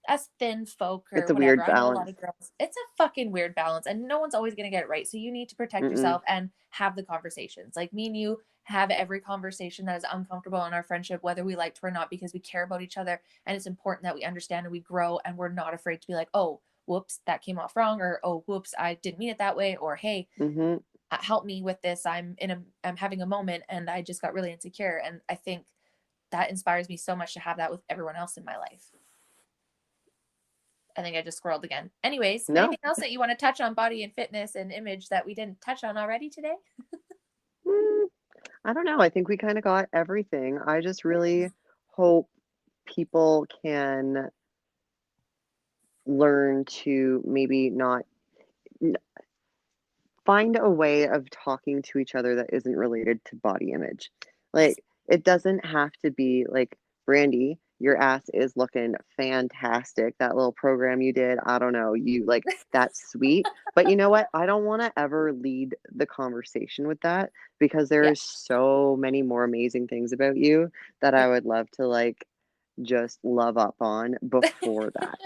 as thin folk It's or a whatever, weird I know a lot balance. of girls, it's a fucking weird balance and no one's always going to get it right. So you need to protect Mm-mm. yourself and have the conversations. Like me and you have every conversation that is uncomfortable in our friendship, whether we like to or not, because we care about each other. And it's important that we understand and we grow and we're not afraid to be like, oh, whoops, that came off wrong, or oh, whoops, I didn't mean it that way, or hey, Mm-hmm. help me with this. I'm having a moment and I just got really insecure. And I think that inspires me so much to have that with everyone else in my life. I think I just scrolled again. Anyways, No. anything else that you want to touch on body and fitness and image that we didn't touch on already today? Mm, I don't know. I think we kind of got everything. I just Yeah. really hope people can learn to maybe not find a way of talking to each other that isn't related to body image. Yes. Like, it doesn't have to be like, Brandy, your ass is looking fantastic. That little program you did, I don't know, you like, that's sweet. But you know what? I don't want to ever lead the conversation with that because Yeah. there's so many more amazing things about you that I Yep. would love to like just love up on before that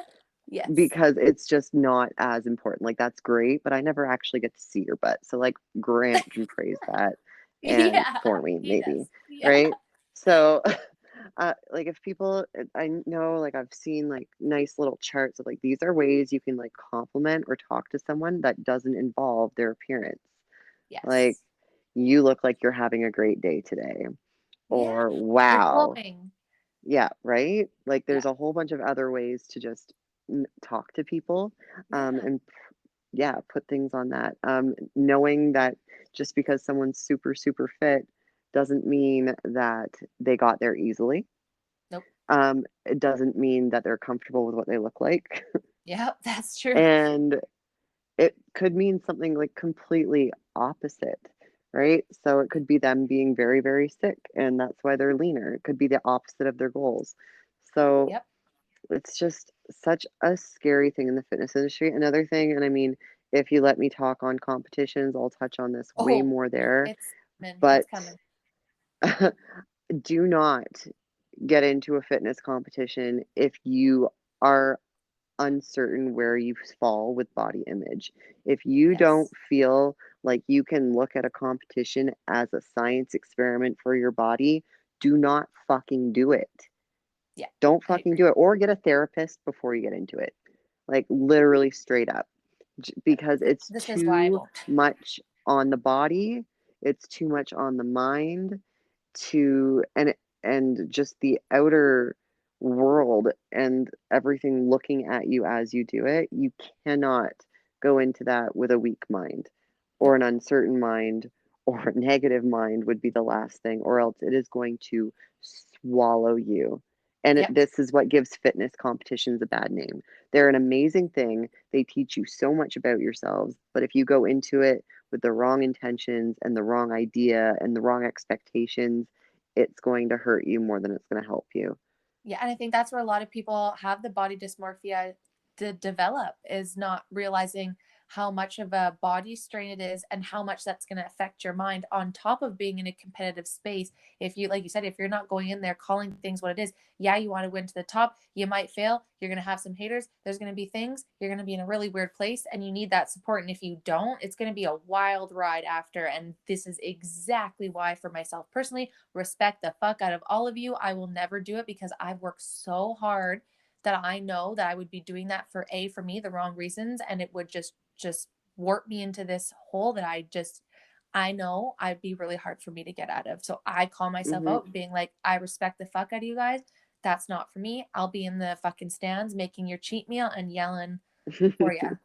Yes. because it's just not as important. Like, that's great, but I never actually get to see your butt. So, like, Grant can praise that and Yeah. for me, He maybe, does. Yeah. right? So, like, if people, I know, like, I've seen like nice little charts of like these are ways you can like compliment or talk to someone that doesn't involve their appearance. Like, Yes. you look like you're having a great day today, Yeah. or You're wow. glowing. Yeah, right? Like, Yeah. there's a whole bunch of other ways to just talk to people, Yeah. and yeah, put things on that. Knowing that just because someone's super, super fit doesn't mean that they got there easily. Nope. It doesn't mean that they're comfortable with what they look like. Yep. That's true. And it could mean something like completely opposite, right? So it could be them being very, very sick, and that's why they're leaner. It could be the opposite of their goals. So Yep. it's just such a scary thing in the fitness industry. Another thing, and I mean, if you let me talk on competitions, I'll touch on this way Oh, more there, it's coming. It's but coming. do not get into a fitness competition if you are uncertain where you fall with body image. If you don't Yes. feel like you can look at a competition as a science experiment for your body, do not fucking do it. Yeah. Don't I fucking agree. do it, or get a therapist before you get into it. Like, literally straight up. Yep. Because it's This is why I too won't. much on the body, it's too much on the mind to and just the outer world and everything looking at you as you do it. You cannot go into that with a weak mind or Nope. an uncertain mind, or a negative mind would be the last thing, or else it is going to swallow you. And Yep. this is what gives fitness competitions a bad name. They're an amazing thing. They teach you so much about yourselves, but if you go into it with the wrong intentions and the wrong idea and the wrong expectations, it's going to hurt you more than it's going to help you. Yeah, and I think that's where a lot of people have the body dysmorphia to develop, is not realizing how much of a body strain it is and how much that's going to affect your mind on top of being in a competitive space. If you, like you said, if you're not going in there calling things what it is, yeah, you want to win to the top, you might fail, you're going to have some haters, there's going to be things, you're going to be in a really weird place and you need that support. And if you don't, it's going to be a wild ride after. And this is exactly why, for myself personally, respect the fuck out of all of you. I will never do it because I've worked so hard that I know that I would be doing that for me the wrong reasons, and it would just warp me into this hole that I know I'd be really hard for me to get out of. So I call myself Mhm. out being like, I respect the fuck out of you guys. That's not for me. I'll be in the fucking stands making your cheat meal and yelling for you.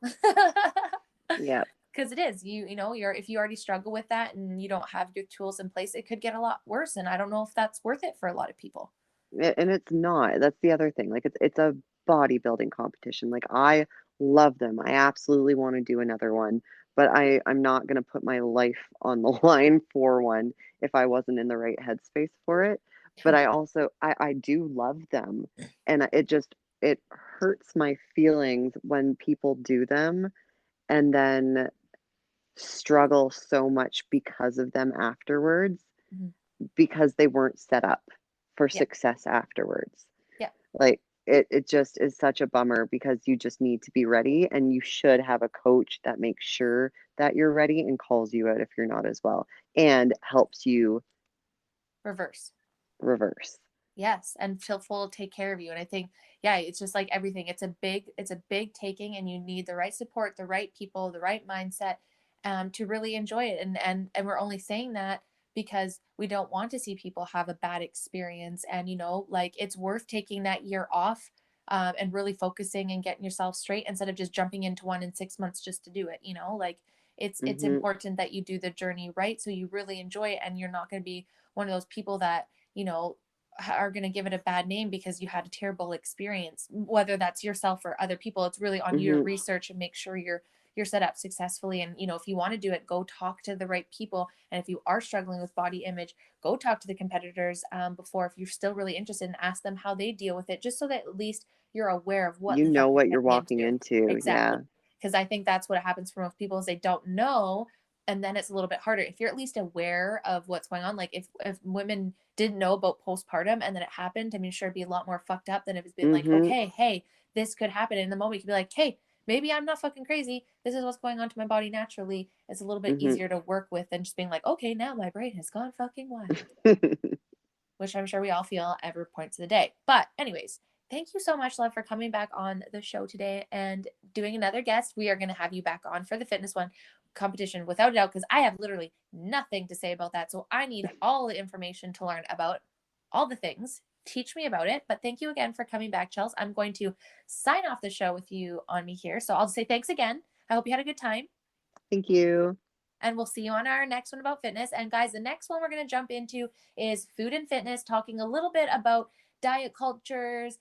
Yeah. Because it is, you're, if you already struggle with that and you don't have your tools in place, it could get a lot worse, and I don't know if that's worth it for a lot of people. And it's not. That's the other thing. Like it's a bodybuilding competition. Like I love them. I absolutely want to do another one, but I'm not going to put my life on the line for one if I wasn't in the right headspace for it. But Yeah. I also I do love them, and it hurts my feelings when people do them and then struggle so much because of them afterwards, Mhm. because they weren't set up for Yeah. success afterwards. Yeah. Like, it just is such a bummer because you just need to be ready, and you should have a coach that makes sure that you're ready and calls you out if you're not as well, and helps you Reverse. reverse. Yes, and she'll take care of you. And I think, yeah, it's just like everything. It's a big taking, and you need the right support, the right people, the right mindset, to really enjoy it. And we're only saying that because we don't want to see people have a bad experience. And like, it's worth taking that year off, and really focusing and getting yourself straight instead of just jumping into one in 6 months just to do it. Like, it's Mhm, important that you do the journey right, so you really enjoy it, and you're not going to be one of those people that you know are going to give it a bad name because you had a terrible experience, whether that's yourself or other people. It's really on you to mhm. research and make sure you're set up successfully. And if you want to do it, go talk to the right people. And if you are struggling with body image, go talk to the competitors, before, if you're still really interested, and ask them how they deal with it, just so that at least you're aware of what You the fuck know you're what you're getting walking into. into, Exactly. yeah. Because I think that's what happens for most people, is they don't know, and then it's a little bit harder. If you're at least aware of what's going on, like if women didn't know about postpartum and then it happened, I mean, sure, it'd be a lot more fucked up than if it's been like, Mhm, okay, hey, this could happen. In the moment, you could be like, hey, maybe I'm not fucking crazy. This is what's going on to my body naturally. It's a little bit mhm. easier to work with than just being like, okay, now my brain has gone fucking wild, which I'm sure we all feel at every points of the day. But anyways, thank you so much, love, for coming back on the show today and doing another guest. We are going to have you back on for the fitness one competition without a doubt, because I have literally nothing to say about that. So I need all the information to learn about all the things. Teach me about it. But thank you again for coming back, Chels. I'm going to sign off the show with you on me here. So I'll just say thanks again. I hope you had a good time, Thank you. and we'll see you on our next one about fitness. And guys, the next one we're going to jump into is food and fitness, talking a little bit about diet cultures,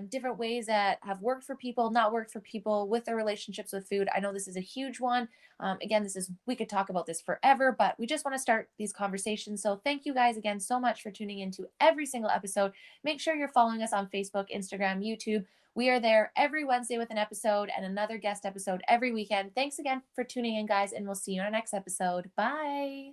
different ways that have worked for people, not worked for people with their relationships with food. I know this is a huge one. Again, we could talk about this forever, but we just want to start these conversations. So thank you guys again so much for tuning into every single episode. Make sure you're following us on Facebook, Instagram, YouTube. We are there every Wednesday with an episode and another guest episode every weekend. Thanks again for tuning in, guys, and we'll see you on our next episode. Bye.